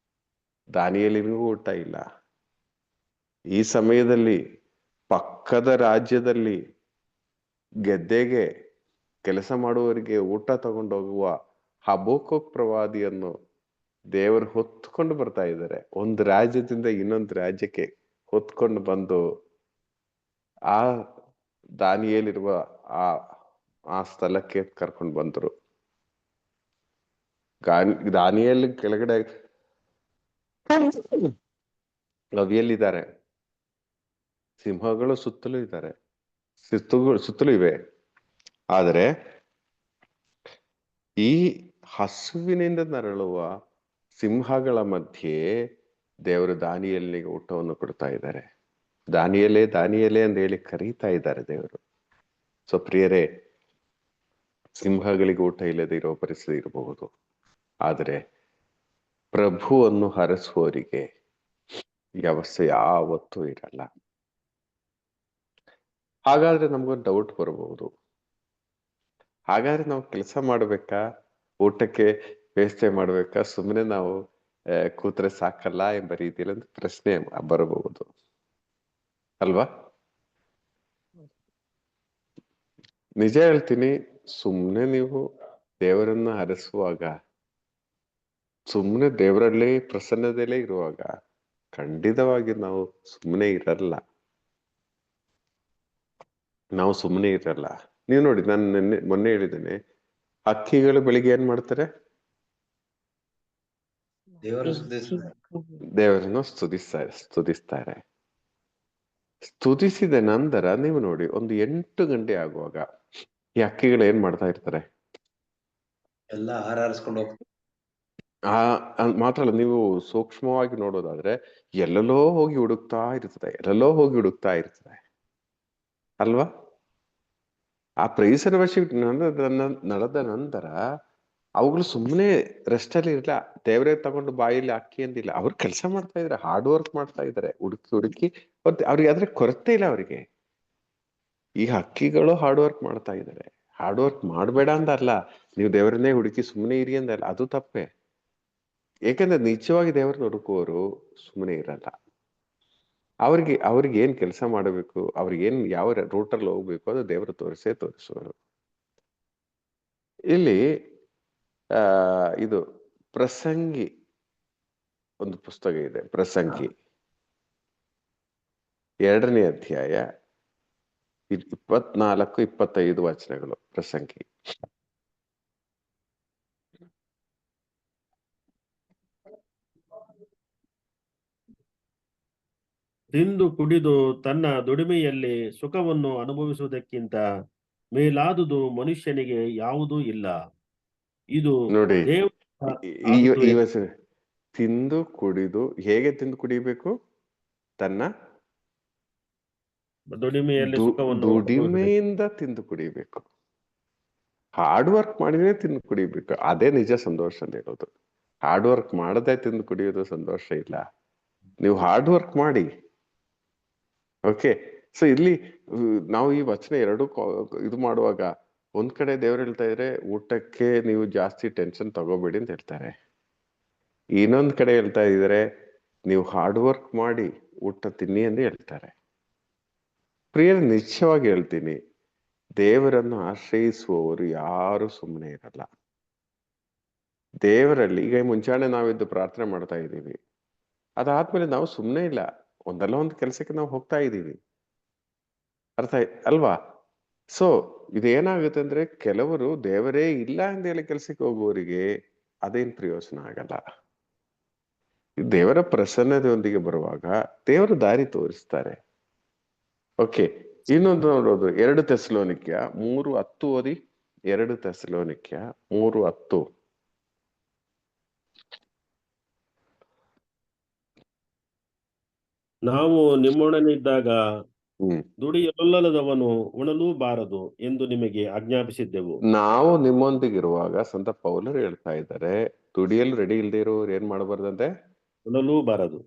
ದಾನಿಯೇಲನಿಗೂ ಊಟ ಇಲ್ಲ. ಈ ಸಮಯದಲ್ಲಿ ಪಕ್ಕದ ರಾಜ್ಯದಲ್ಲಿ ಗೆದ್ದೆಗೆ ಕೆಲಸ ಮಾಡುವವರಿಗೆ ಊಟ ತಗೊಂಡೋಗುವ ಹಬಕ್ಕೂಕ್ ಪ್ರವಾದಿಯನ್ನು ದೇವರು ಹೊತ್ಕೊಂಡು ಬರ್ತಾ ಇದ್ದಾರೆ. ಒಂದು ರಾಜ್ಯದಿಂದ ಇನ್ನೊಂದು ರಾಜ್ಯಕ್ಕೆ ಹೊತ್ಕೊಂಡು ಬಂದು ಆ ದಾನಿಯೇಲಿರುವ ಆ ಸ್ಥಳಕ್ಕೆ ಕರ್ಕೊಂಡು ಬಂದರು. ದಾನಿಯೇಲ್ ಕೆಳಗಡೆ ಗವಿಯಲ್ಲಿದ್ದಾರೆ, ಸಿಂಹಗಳು ಸುತ್ತಲೂ ಇದ್ದಾರೆ, ಸುತ್ತಲೂ ಇವೆ. ಆದರೆ ಈ ಹಸುವಿನಿಂದ ನರಳುವ ಸಿಂಹಗಳ ಮಧ್ಯೆ ದೇವರು ದಾನಿಯೇಲನಿಗೆ ಊಟವನ್ನು ಕೊಡ್ತಾ ಇದ್ದಾರೆ. ದಾನಿಯೇಲೇ ದಾನಿಯೇಲೇ ಅಂತ ಹೇಳಿ ಕರೀತಾ ಇದ್ದಾರೆ ದೇವರು. ಸೊ ಪ್ರಿಯರೇ, ಸಿಂಹಗಳಿಗೆ ಊಟ ಇಲ್ಲದೆ ಇರೋ ಪರಿಸ್ಥಿತಿ ಇರಬಹುದು, ಆದರೆ ಪ್ರಭುವನ್ನು ಹರಸುವವರಿಗೆ ವ್ಯವಸ್ಥೆ ಯಾವತ್ತೂ ಇರಲ್ಲ. ಹಾಗಾದ್ರೆ ನಮ್ಗೊಂದು ಡೌಟ್ ಬರಬಹುದು, ಹಾಗಾದ್ರೆ ನಾವು ಕೆಲಸ ಮಾಡ್ಬೇಕಾ, ಊಟಕ್ಕೆ ವ್ಯವಸ್ಥೆ ಮಾಡ್ಬೇಕಾ, ಸುಮ್ಮನೆ ನಾವು ಕೂತ್ರೆ ಸಾಕಲ್ಲ ಎಂಬ ರೀತಿಯಲ್ಲಿ ಒಂದು ಪ್ರಶ್ನೆ ಬರಬಹುದು ಅಲ್ವಾ? ನಿಜ ಹೇಳ್ತೀನಿ, ಸುಮ್ಮನೆ ನೀವು ದೇವರನ್ನ ಹರಸುವಾಗ, ಸುಮ್ಮನೆ ದೇವರಲ್ಲಿ ಪ್ರಸನ್ನತೆಯಲ್ಲೇ ಇರುವಾಗ ಖಂಡಿತವಾಗಿ ನಾವು ಸುಮ್ಮನೆ ಇರಲ್ಲ. ನೀವು ನೋಡಿ, ನಾನು ಮೊನ್ನೆ ಹೇಳಿದ್ದೇನೆ, ಹಕ್ಕಿಗಳು ಬೆಳಿಗ್ಗೆ ಏನ್ ಮಾಡ್ತಾರೆ? ದೇವರನ್ನು ಸ್ತುತಿಸ್ತಾರೆ. ಸ್ತುತಿಸಿದ ನಂತರ ನೀವು ನೋಡಿ, ಒಂದು 8 ಗಂಟೆ ಆಗುವಾಗ ಈ ಹಕ್ಕಿಗಳು ಏನ್ ಮಾಡ್ತಾ ಇರ್ತಾರೆ? ಎಲ್ಲ ಹಾರಾಡಿಸ್ಕೊಂಡು ಹೋಗ್ತಾರೆ. ಮಾತ್ರ ಅಲ್ಲ, ನೀವು ಸೂಕ್ಷ್ಮವಾಗಿ ನೋಡೋದಾದ್ರೆ ಎಲ್ಲೆಲ್ಲೋ ಹೋಗಿ ಹುಡುಕ್ತಾ ಇರ್ತದೆ ಅಲ್ವಾ? ಆ ಪ್ರೈಸನ ವರ್ಷ ನಡೆದ ನಂತರ ಅವುಗಳು ಸುಮ್ಮನೆ ರೆಸ್ಟ್ ಅಲ್ಲಿ ಇರಲ್ಲ. ದೇವರೇ ತಗೊಂಡು ಬಾಯಲ್ಲಿ ಅಕ್ಕಿ ಅಂದಿಲ್ಲ, ಅವ್ರು ಕೆಲಸ ಮಾಡ್ತಾ ಇದಾರೆ, ಹಾರ್ಡ್ ವರ್ಕ್ ಮಾಡ್ತಾ ಇದಾರೆ, ಹುಡುಕಿ ಅವ್ರಿಗೆ ಅದ್ರ ಕೊರತೆ ಇಲ್ಲ ಅವರಿಗೆ. ಈ ಹಕ್ಕಿಗಳು ಹಾರ್ಡ್ ವರ್ಕ್ ಮಾಡ್ತಾ ಇದಾರೆ. ಹಾರ್ಡ್ ವರ್ಕ್ ಮಾಡ್ಬೇಡ ಅಂತ ಅಲ್ಲ, ನೀವು ದೇವರನ್ನೇ ಹುಡುಕಿ ಸುಮ್ಮನೆ ಇರಿ ಅಂದಲ್ಲ, ಅದು ತಪ್ಪೆ. ಏಕೆಂದ್ರೆ ನಿಜವಾಗಿ ದೇವರನ್ನ ಹುಡುಕುವವರು ಸುಮ್ಮನೆ ಇರಲ್ಲ. ಅವ್ರಿಗೆ ಏನ್ ಕೆಲಸ ಮಾಡಬೇಕು, ಅವ್ರಿಗೇನ್ ಯಾವ ರೂಟಲ್ಲಿ ಹೋಗ್ಬೇಕು ಅದು ದೇವರು ತೋರಿಸುವರು. ಇಲ್ಲಿ ಇದು ಪ್ರಸಂಗಿ ಒಂದು ಪುಸ್ತಕ ಇದೆ, ಪ್ರಸಂಗಿ 2ನೇ ಅಧ್ಯಾಯ 24-25 ವಚನಗಳು. ಪ್ರಸಂಗಿ ತಿಂದು ಕುಡಿದು ತನ್ನ ದುಡಿಮೆಯಲ್ಲಿ ಸುಖವನ್ನು ಅನುಭವಿಸುವುದಕ್ಕಿಂತ ಮೇಲಾದುದು ಮನುಷ್ಯನಿಗೆ ಯಾವುದೂ ಇಲ್ಲ. ಇದು ನೋಡಿ, ದೇವರ ಈ ವಚನ, ತಿಂದು ಕುಡಿದು, ಹೇಗೆ ತಿಂದು ಕುಡಿಬೇಕು? ತನ್ನ ದುಡಿಮೆಯಿಂದ ತಿಂದು ಕುಡಿಬೇಕು. ಹಾರ್ಡ್ ವರ್ಕ್ ಮಾಡಿದ್ರೆ ತಿಂದು ಕುಡಿಬೇಕು, ಅದೇ ನಿಜ ಸಂತೋಷ ಅಂತ ಹೇಳೋದು. ಹಾರ್ಡ್ ವರ್ಕ್ ಮಾಡದೆ ತಿಂದು ಕುಡಿಯೋದು ಸಂತೋಷ ಇಲ್ಲ. ನೀವು ಹಾರ್ಡ್ ವರ್ಕ್ ಮಾಡಿ. ಓಕೆ, ಸೊ ಇಲ್ಲಿ ನಾವು ಈ ವಚನ ಎರಡು ಇದು ಮಾಡುವಾಗ ಒಂದ್ ಕಡೆ ದೇವ್ರು ಹೇಳ್ತಾ ಇದ್ರೆ ಊಟಕ್ಕೆ ನೀವು ಜಾಸ್ತಿ ಟೆನ್ಷನ್ ತಗೋಬೇಡಿ ಅಂತ ಹೇಳ್ತಾರೆ. ಇನ್ನೊಂದ್ ಕಡೆ ಹೇಳ್ತಾ ಇದ್ರೆ ನೀವು ಹಾರ್ಡ್ ವರ್ಕ್ ಮಾಡಿ ಊಟ ತಿನ್ನಿ ಅಂತ ಹೇಳ್ತಾರೆ. ಪ್ರಿಯರ, ನಿಶ್ಚಯವಾಗಿ ಹೇಳ್ತೀನಿ, ದೇವರನ್ನು ಆಶ್ರಯಿಸುವವರು ಯಾರು ಸುಮ್ಮನೆ ಇರಲ್ಲ. ದೇವರಲ್ಲಿ ಈಗ ಮುಂಚಾನೆ ನಾವಿದ್ದು ಪ್ರಾರ್ಥನೆ ಮಾಡ್ತಾ ಇದ್ದೀವಿ, ಅದಾದ್ಮೇಲೆ ನಾವು ಸುಮ್ಮನೆ ಇಲ್ಲ, ಒಂದಲ್ಲ ಒಂದು ಕೆಲಸಕ್ಕೆ ನಾವು ಹೋಗ್ತಾ ಇದ್ದೀವಿ. ಅರ್ಥ ಅಲ್ವಾ? ಸೊ ಇದೇನಾಗುತ್ತೆ ಅಂದ್ರೆ ಕೆಲವರು ದೇವರೇ ಇಲ್ಲ ಅಂತ ಹೇಳಿ ಕೆಲ್ಸಕ್ಕೆ ಹೋಗುವವರಿಗೆ ಅದೇನ್ ಪ್ರಯೋಜನ ಆಗಲ್ಲ. ದೇವರ ಪ್ರಸನ್ನತೆಯೊಂದಿಗೆ ಬರುವಾಗ ದೇವರು ದಾರಿ ತೋರಿಸ್ತಾರೆ. ಓಕೆ, ಇನ್ನೊಂದು ನೋಡೋದು 2 ಥೆಸಲೋನಿಕ್ಯ 3:10 ಓದಿ. 2 ಥೆಸಲೋನಿಕ್ಯ 3:10. ನಾವು ನಿಮ್ಮೊಡನಿದ್ದಾಗ ದುಡಿಯಲೊಲ್ಲದವನು ಉಣಲೂಬಾರದು ಎಂದು ನಿಮಗೆ ಆಜ್ಞಾಪಿಸಿದ್ದೆವು. ನಾವು ನಿಮ್ಮೊಂದಿಗಿರುವಾಗ ಸಂತ ಪೌಲರು ಹೇಳ್ತಾ ಇದ್ದಾರೆ, ದುಡಿಯಲು ರೆಡಿ ಇಲ್ಲದೆ ಇರೋರು ಏನ್ ಮಾಡಬಾರ್ದಂತೆ? ಉಣಲೂಬಾರದು,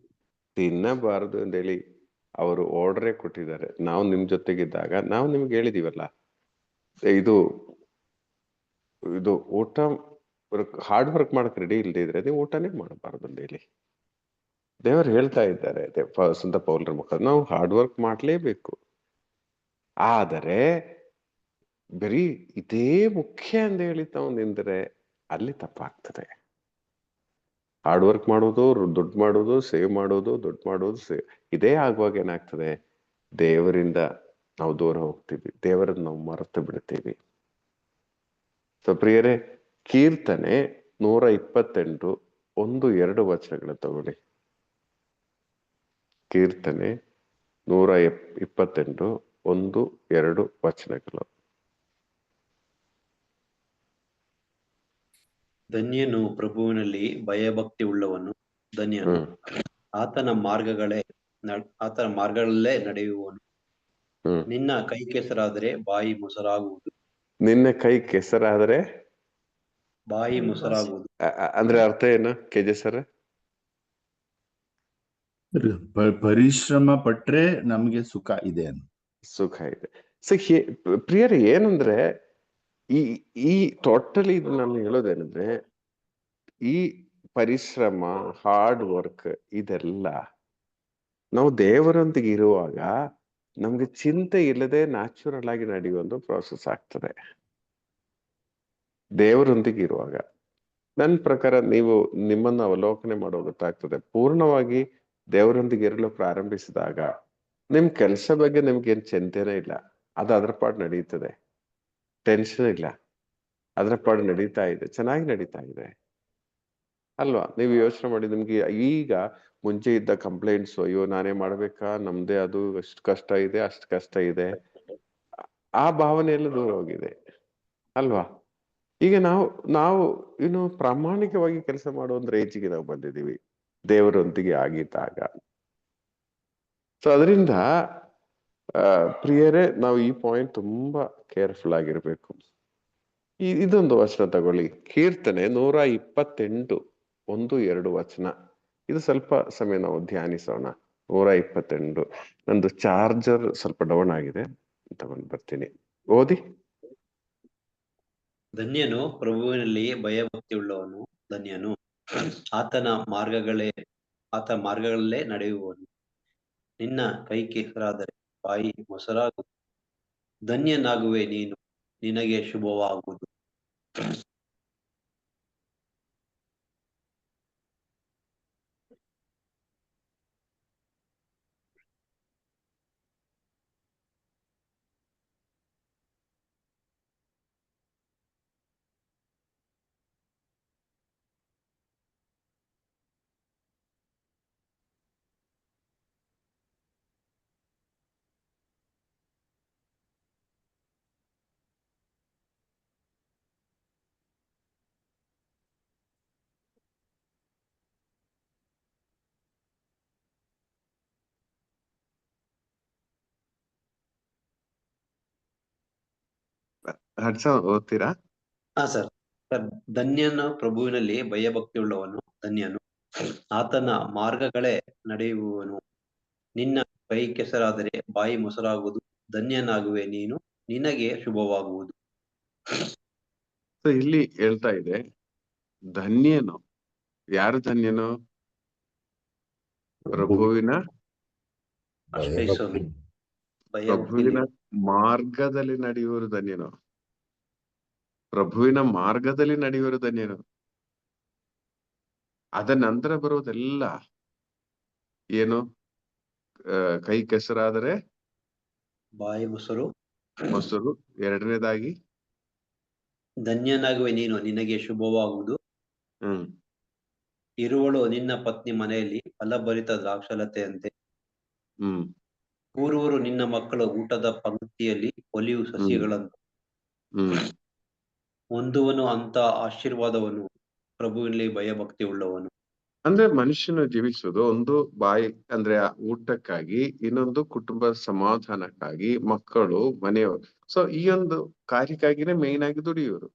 ತಿನ್ನಬಾರದು ಅಂತ ಹೇಳಿ ಅವರು ಆರ್ಡರೇ ಕೊಟ್ಟಿದ್ದಾರೆ. ನಾವು ನಿಮ್ ಜೊತೆಗಿದ್ದಾಗ ನಾವು ನಿಮ್ಗೆ ಹೇಳಿದೀವಲ್ಲ, ಇದು ಇದು ಊಟ ಹಾರ್ಡ್ ವರ್ಕ್ ಮಾಡಕ್ ರೆಡಿ ಇಲ್ಲದೆ ಇದ್ರೆ ನೀವು ಊಟನೇ ಮಾಡಬಾರದು ಅಂತ ಹೇಳಿ ದೇವರು ಹೇಳ್ತಾ ಇದ್ದಾರೆ. ಸಂತ ಪೌಲರ ಮುಖ ನಾವು ಹಾರ್ಡ್ ವರ್ಕ್ ಮಾಡ್ಲೇಬೇಕು. ಆದರೆ ಬರೀ ಇದೇ ಮುಖ್ಯ ಅಂತ ಹೇಳಿ ತಾವು ನಿಂದ್ರೆ ಅಲ್ಲಿ ತಪ್ಪಾಗ್ತದೆ. ಹಾರ್ಡ್ ವರ್ಕ್ ಮಾಡೋದು, ದುಡ್ಡು ಮಾಡೋದು, ಸೇವ್ ಮಾಡೋದು, ದುಡ್ಡು ಮಾಡೋದು, ಇದೇ ಆಗುವಾಗ ಏನಾಗ್ತದೆ? ದೇವರಿಂದ ನಾವು ದೂರ ಹೋಗ್ತೀವಿ, ದೇವರನ್ನ ನಾವು ಮರೆತು ಬಿಡ್ತೀವಿ. ಸೊ ಪ್ರಿಯರೇ, ಕೀರ್ತನೆ 128 1-2 ವಚನಗಳು ತಗೊಳ್ಳಿ. ಕೀರ್ತನೆ 128 1-2 ವಚನಗಳು. ಧನ್ಯನು ಪ್ರಭುವಿನಲ್ಲಿ ಭಯಭಕ್ತಿ ಉಳ್ಳವನು, ಧನ್ಯನು ಆತನ ಮಾರ್ಗಗಳಲ್ಲೇ ನಡೆಯುವನು. ನಿನ್ನ ಕೈ ಕೆಸರಾದರೆ ಬಾಯಿ ಮೊಸರಾಗುವುದು. ನಿನ್ನ ಕೈ ಕೆಸರಾದರೆ ಬಾಯಿ ಮೊಸರಾಗುವುದು ಅಂದ್ರೆ ಅರ್ಥ ಏನು ಕೆಜೆ ಸರ್? ಪರಿಶ್ರಮ ಪಟ್ರೆ ನಮ್ಗೆ ಸುಖ ಇದೆ, ಸುಖ ಇದೆ. ಸೊ ಪ್ರಿಯರ, ಏನಂದ್ರೆ ಈ ಟೋಟಲಿ ಇದು ನಾನು ಹೇಳೋದೇನಂದ್ರೆ, ಈ ಪರಿಶ್ರಮ, ಹಾರ್ಡ್ ವರ್ಕ್, ಇದೆಲ್ಲ ನಾವು ದೇವರೊಂದಿಗೆ ಇರುವಾಗ ನಮ್ಗೆ ಚಿಂತೆ ಇಲ್ಲದೆ ನ್ಯಾಚುರಲ್ ಆಗಿ ನಡೆಯುವ ಒಂದು ಪ್ರಾಸೆಸ್ ಆಗ್ತದೆ. ದೇವರೊಂದಿಗೆ ಇರುವಾಗ ನನ್ನ ಪ್ರಕಾರ ನೀವು ನಿಮ್ಮನ್ನು ಅವಲೋಕನೆ ಮಾಡೋ ಗೊತ್ತಾಗ್ತದೆ. ಪೂರ್ಣವಾಗಿ ದೇವರೊಂದಿಗೆ ಇರಲು ಪ್ರಾರಂಭಿಸಿದಾಗ ನಿಮ್ ಕೆಲಸ ಬಗ್ಗೆ ನಿಮ್ಗೇನ್ ಚಿಂತೆನೇ ಇಲ್ಲ, ಅದು ಅದ್ರ ಪಾಡು ನಡೀತದೆ. ಟೆನ್ಷನ್ ಇಲ್ಲ, ಅದ್ರ ಪಾಡು ನಡೀತಾ ಇದೆ, ಚೆನ್ನಾಗಿ ನಡೀತಾ ಇದೆ ಅಲ್ವಾ? ನೀವು ಯೋಚನೆ ಮಾಡಿ, ನಿಮ್ಗೆ ಈಗ ಮುಂಚೆ ಇದ್ದ ಕಂಪ್ಲೇಂಟ್ಸ್, ಅಯ್ಯೋ ನಾನೇ ಮಾಡ್ಬೇಕಾ, ನಮ್ದೇ ಅದು ಅಷ್ಟು ಕಷ್ಟ ಇದೆ, ಅಷ್ಟು ಕಷ್ಟ ಇದೆ, ಆ ಭಾವನೆ ಎಲ್ಲ ದೂರ ಹೋಗಿದೆ ಅಲ್ವಾ? ಈಗ ನಾವು ಇನ್ನು ಪ್ರಾಮಾಣಿಕವಾಗಿ ಕೆಲಸ ಮಾಡೋ ಒಂದು ರೇಂಜಿಗೆ ನಾವು ಬಂದಿದ್ದೀವಿ ದೇವರೊಂದಿಗೆ ಆಗಿದ್ದಾಗ. ಸೊ ಅದರಿಂದ ಪ್ರಿಯರೇ, ನಾವು ಈ ಪಾಯಿಂಟ್ ತುಂಬಾ ಕೇರ್ಫುಲ್ ಆಗಿರ್ಬೇಕು. ಇದೊಂದು ವಚನ ತಗೊಳ್ಳಿ, ಕೀರ್ತನೆ 128 1-2 ವಚನ. ಇದು ಸ್ವಲ್ಪ ಸಮಯ ನಾವು ಧ್ಯಾನಿಸೋಣ. 128. ನಂದು ಚಾರ್ಜರ್ ಸ್ವಲ್ಪ ಡೌನ್ ಆಗಿದೆ, ತಗೊಂಡು ಬರ್ತೀನಿ, ಓದಿ. ಧನ್ಯನು ಪ್ರಭುವಿನಲ್ಲಿ ಭಯಭಕ್ತಿ ಉಳ್ಳವನು, ಧನ್ಯನು ಆತನ ಮಾರ್ಗಗಳಲ್ಲೇ ನಡೆಯುವನು. ನಿನ್ನ ಕೈ ಕೆಸರಾದರೆ ಬಾಯಿ ಮೊಸರಾಗುವುದು. ಧನ್ಯನಾಗುವೆ ನೀನು, ನಿನಗೆ ಶುಭವಾಗುವುದು. ಓದ್ತೀರಾ? ಹಾ ಸರ್. ಧನ್ಯನು ಪ್ರಭುವಿನಲ್ಲಿ ಭಯಭಕ್ತಿ ಉಳ್ಳವನು, ಧನ್ಯನು ಆತನ ಮಾರ್ಗಗಳೇ ನಡೆಯುವನು. ನಿನ್ನ ಕೈ ಕೆಸರಾದರೆ ಬಾಯಿ ಮೊಸರಾಗುವುದು. ಧನ್ಯನಾಗುವೆ ನೀನು, ನಿನಗೆ ಶುಭವಾಗುವುದು. ಸೊ ಇಲ್ಲಿ ಹೇಳ್ತಾ ಇದೆ, ಧನ್ಯನು ಯಾರು? ಧನ್ಯನು ಪ್ರಭುವಿನ ಅಷ್ಟೈಸೋನು ಪ್ರಭುವಿನ ಮಾರ್ಗದಲ್ಲಿ ನಡೆಯುವರು ಧನ್ಯನು. ಪ್ರಭುವಿನ ಮಾರ್ಗದಲ್ಲಿ ನಡೆಯುವರು ಧನ್ಯನು. ಅದ ನಂತರ ಬರೋದೆಲ್ಲ ಏನು? ಕೈ ಕೆಸರಾದರೆ ಬಾಯಿ ಮೊಸರು. ಮೊಸರು. ಎರಡನೇದಾಗಿ ಧನ್ಯನಾಗುವೆ ನೀನು, ನಿನಗೆ ಶುಭವಾಗುವುದು. ಇರುವಳು ನಿನ್ನ ಪತ್ನಿ ಮನೆಯಲ್ಲಿ ಫಲಭರಿತ ದ್ರಾಕ್ಷಾಲತೆಯಂತೆ. ಕೂರುವರು ನಿನ್ನ ಮಕ್ಕಳು ಊಟದ ಪಂಕ್ತಿಯಲ್ಲಿ ಒಲಿವು ಸಸಿಗಳಂತೆ. ಹೊಂದುವನು ಅಂತ ಆಶೀರ್ವಾದವನು ಪ್ರಭುವಿನಲ್ಲಿ ಭಯಭಕ್ತಿ ಉಳ್ಳವನು. ಅಂದ್ರೆ ಮನುಷ್ಯನು ಜೀವಿಸುವುದು ಒಂದು ಬಾಯಿ ಅಂದ್ರೆ ಊಟಕ್ಕಾಗಿ, ಇನ್ನೊಂದು ಕುಟುಂಬ ಸಮಾಧಾನಕ್ಕಾಗಿ, ಮಕ್ಕಳು, ಮನೆಯವರು. ಸೊ ಈ ಒಂದು ಕಾರ್ಯಕ್ಕಾಗಿನೇ ಮೇನ್ ಆಗಿ ದುಡಿಯೋರು.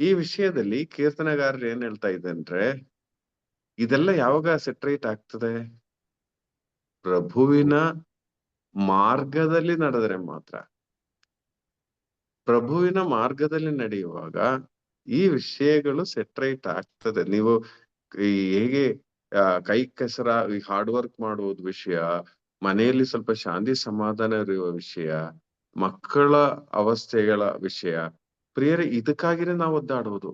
ಈ ವಿಷಯದಲ್ಲಿ ಕೀರ್ತನೆಗಾರರು ಏನ್ ಹೇಳ್ತಾ ಇದ್ದಂದ್ರೆ, ಇದೆಲ್ಲ ಯಾವಾಗ ಸೆಟ್ರೇಟ್ ಆಗ್ತದೆ? ಪ್ರಭುವಿನ ಮಾರ್ಗದಲ್ಲಿ ನಡೆದರೆ ಮಾತ್ರ. ಪ್ರಭುವಿನ ಮಾರ್ಗದಲ್ಲಿ ನಡೆಯುವಾಗ ಈ ವಿಷಯಗಳು ಸೆಟ್ರೇಟ್ ಆಗ್ತದೆ. ನೀವು ಹೇಗೆ ಕೈ ಕೆಸರ ಹಾರ್ಡ್ ವರ್ಕ್ ಮಾಡುವುದು ವಿಷಯ, ಮನೆಯಲ್ಲಿ ಸ್ವಲ್ಪ ಶಾಂತಿ ಸಮಾಧಾನ ಇರುವ ವಿಷಯ, ಮಕ್ಕಳ ಅವಸ್ಥೆಗಳ ವಿಷಯ, ಪ್ರಿಯರೇ ಇದಕ್ಕಾಗಿನೇ ನಾವು ಒದ್ದಾಡುವುದು.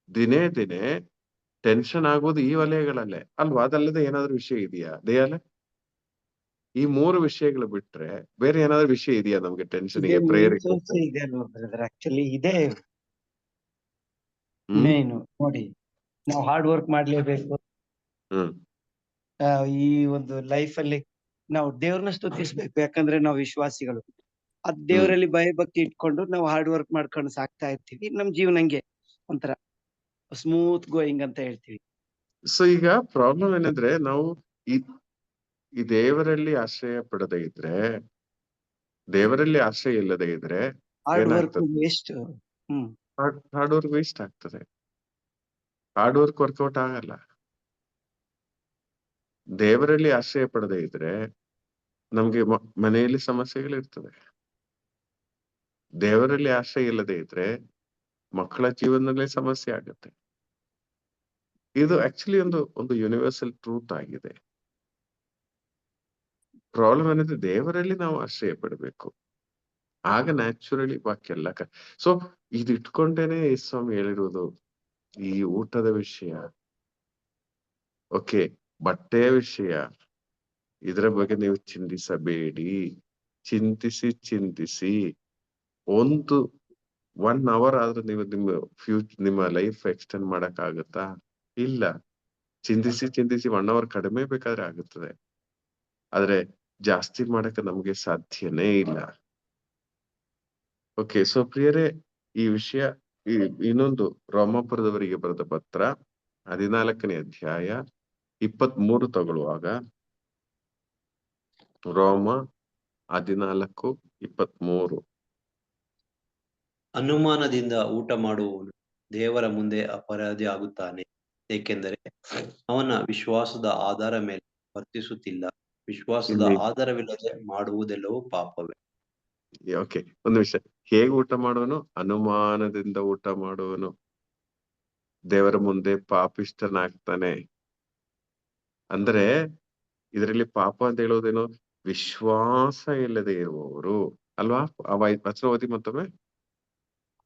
ದಿನೇ ದಿನೇ ಟೆನ್ಷನ್ ಆಗೋದು ಈ ವಲಯಗಳಲ್ಲೇ ಅಲ್ವಾ? ಅದಲ್ಲದೆ ಏನಾದ್ರು ವಿಷಯ ಇದೆಯಾ ದಯಾಲೆ? ಈ ಮೂರು ವಿಷಯಗಳು ಬಿಟ್ರೆ ಬೇರೆ ಏನಾದ್ರು ವಿಷಯ ಇದೆಯಾ ನಮ್ಗೆ ಟೆನ್ಷನ್ಗೆ, ಪ್ರೇಯರ್? ಇದೆ ಅಲ್ವಾ ಬ್ರದರ್? ಆಕ್ಚುಲಿ ಇದೆ ಮೇನು. ನೋಡಿ, ನಾವು ಹಾರ್ಡ್ ವರ್ಕ್ ಮಾಡ್ಲೇಬೇಕು. ಈ ಒಂದು ಲೈಫ್ ಅಲ್ಲಿ ನಾವು ದೇವ್ರನ್ನ ಸ್ತುತಿಸ್ಬೇಕು, ಯಾಕಂದ್ರೆ ನಾವು ವಿಶ್ವಾಸಿಗಳು. ಅದ್ ದೇವರಲ್ಲಿ ಭಯಭಕ್ತಿ ಇಟ್ಕೊಂಡು ನಾವು ಹಾರ್ಡ್ ವರ್ಕ್ ಮಾಡ್ಕೊಂಡು ಸಾಕ್ತಾ ಇರ್ತೀವಿ. ನಮ್ ಜೀವನ ಹಂಗೆ ಒಂಥರ ಸ್ಮೂತ್ ಗೋಯಿಂಗ್ ಅಂತ ಹೇಳ್ತೀವಿ. ಸೊ ಈಗ ಪ್ರಾಬ್ಲಮ್ ಏನಂದ್ರೆ, ನಾವು ಈ ದೇವರಲ್ಲಿ ಆಶ್ರಯ ಪಡದೇ ಇದ್ರೆ, ದೇವರಲ್ಲಿ ಆಶ್ರಯ ಇಲ್ಲದೆ ಇದ್ರೆ hard work waste. Hard work waste ಆಗ್ತದೆ. ಹಾರ್ಡ್ ವರ್ಕ್ ವರ್ಕೌಟ್ ಆಗಲ್ಲ. ದೇವರಲ್ಲಿ ಆಶ್ರಯ ಪಡದೇ ಇದ್ರೆ ನಮ್ಗೆ ಮನೆಯಲ್ಲಿ ಸಮಸ್ಯೆಗಳಿರ್ತದೆ. ದೇವರಲ್ಲಿ ಆಶ್ರಯ ಇಲ್ಲದೆ ಇದ್ರೆ ಮಕ್ಕಳ ಜೀವನದಲ್ಲಿ ಸಮಸ್ಯೆ ಆಗುತ್ತೆ. ಇದು ಆಕ್ಚುಲಿ ಒಂದು ಯೂನಿವರ್ಸಲ್ ಟ್ರೂತ್ ಆಗಿದೆ. ಪ್ರಾಬ್ಲಮ್ ಏನಂದ್ರೆ ದೇವರಲ್ಲಿ ನಾವು ಆಶ್ರಯ ಪಡಬೇಕು. ಆಗ ನ್ಯಾಚುರಲಿ ಬಾಕಿಯೆಲ್ಲ ಸೊ ಇದು ಇಟ್ಕೊಂಡೇನೆ ಸ್ವಾಮಿ ಹೇಳಿರುವುದು, ಈ ಊಟದ ವಿಷಯ, ಓಕೆ, ಬಟ್ಟೆಯ ವಿಷಯ, ಇದರ ಬಗ್ಗೆ ನೀವು ಚಿಂತಿಸಬೇಡಿ. ಚಿಂತಿಸಿ 1 hour ಆದ್ರೂ ನೀವು ನಿಮ್ಮ ಲೈಫ್ ಎಕ್ಸ್ಟೆಂಡ್ ಮಾಡಕ್ ಆಗುತ್ತಾ? ಇಲ್ಲ. ಚಿಂತಿಸಿ 1 hour ಕಡಿಮೆ ಬೇಕಾದ್ರೆ ಆಗುತ್ತದೆ, ಆದ್ರೆ ಜಾಸ್ತಿ ಮಾಡಕ್ಕೆ ನಮ್ಗೆ ಸಾಧ್ಯನೇ ಇಲ್ಲ. ಓಕೆ, ಸೊ ಪ್ರಿಯರೇ, ಈ ವಿಷಯ ಇನ್ನೊಂದು ರೋಮಾಪುರದವರಿಗೆ ಬರೆದ ಪತ್ರ 14ನೇ ಅಧ್ಯಾಯ 23 ತಗೊಳ್ಳುವಾಗ, ರೋಮ 14:23. ಅನುಮಾನದಿಂದ ಊಟ ಮಾಡುವವನು ದೇವರ ಮುಂದೆ ಅಪರಾಧಿ ಆಗುತ್ತಾನೆ, ಏಕೆಂದರೆ ಅವನ ವಿಶ್ವಾಸದ ಆಧಾರ ಮೇಲೆ ವರ್ತಿಸುತ್ತಿಲ್ಲ. ವಿಶ್ವಾಸದ ಆಧಾರವಿಲ್ಲದೆ ಮಾಡುವುದೆಲ್ಲವೂ ಪಾಪವೇ. ಓಕೆ, ಒಂದು ವಿಷಯ, ಹೇಗೆ ಊಟ ಮಾಡುವನು? ಅನುಮಾನದಿಂದ ಊಟ ಮಾಡುವನು ದೇವರ ಮುಂದೆ ಪಾಪಿಷ್ಠನಾಗ್ತಾನೆ. ಅಂದ್ರೆ ಇದರಲ್ಲಿ ಪಾಪ ಅಂತ ಹೇಳೋದೇನು? ವಿಶ್ವಾಸ ಇಲ್ಲದೆ ಇರುವವರು ಅಲ್ವಾ? ವಚನ ಓದಿ ಮತ್ತೊಮ್ಮೆ.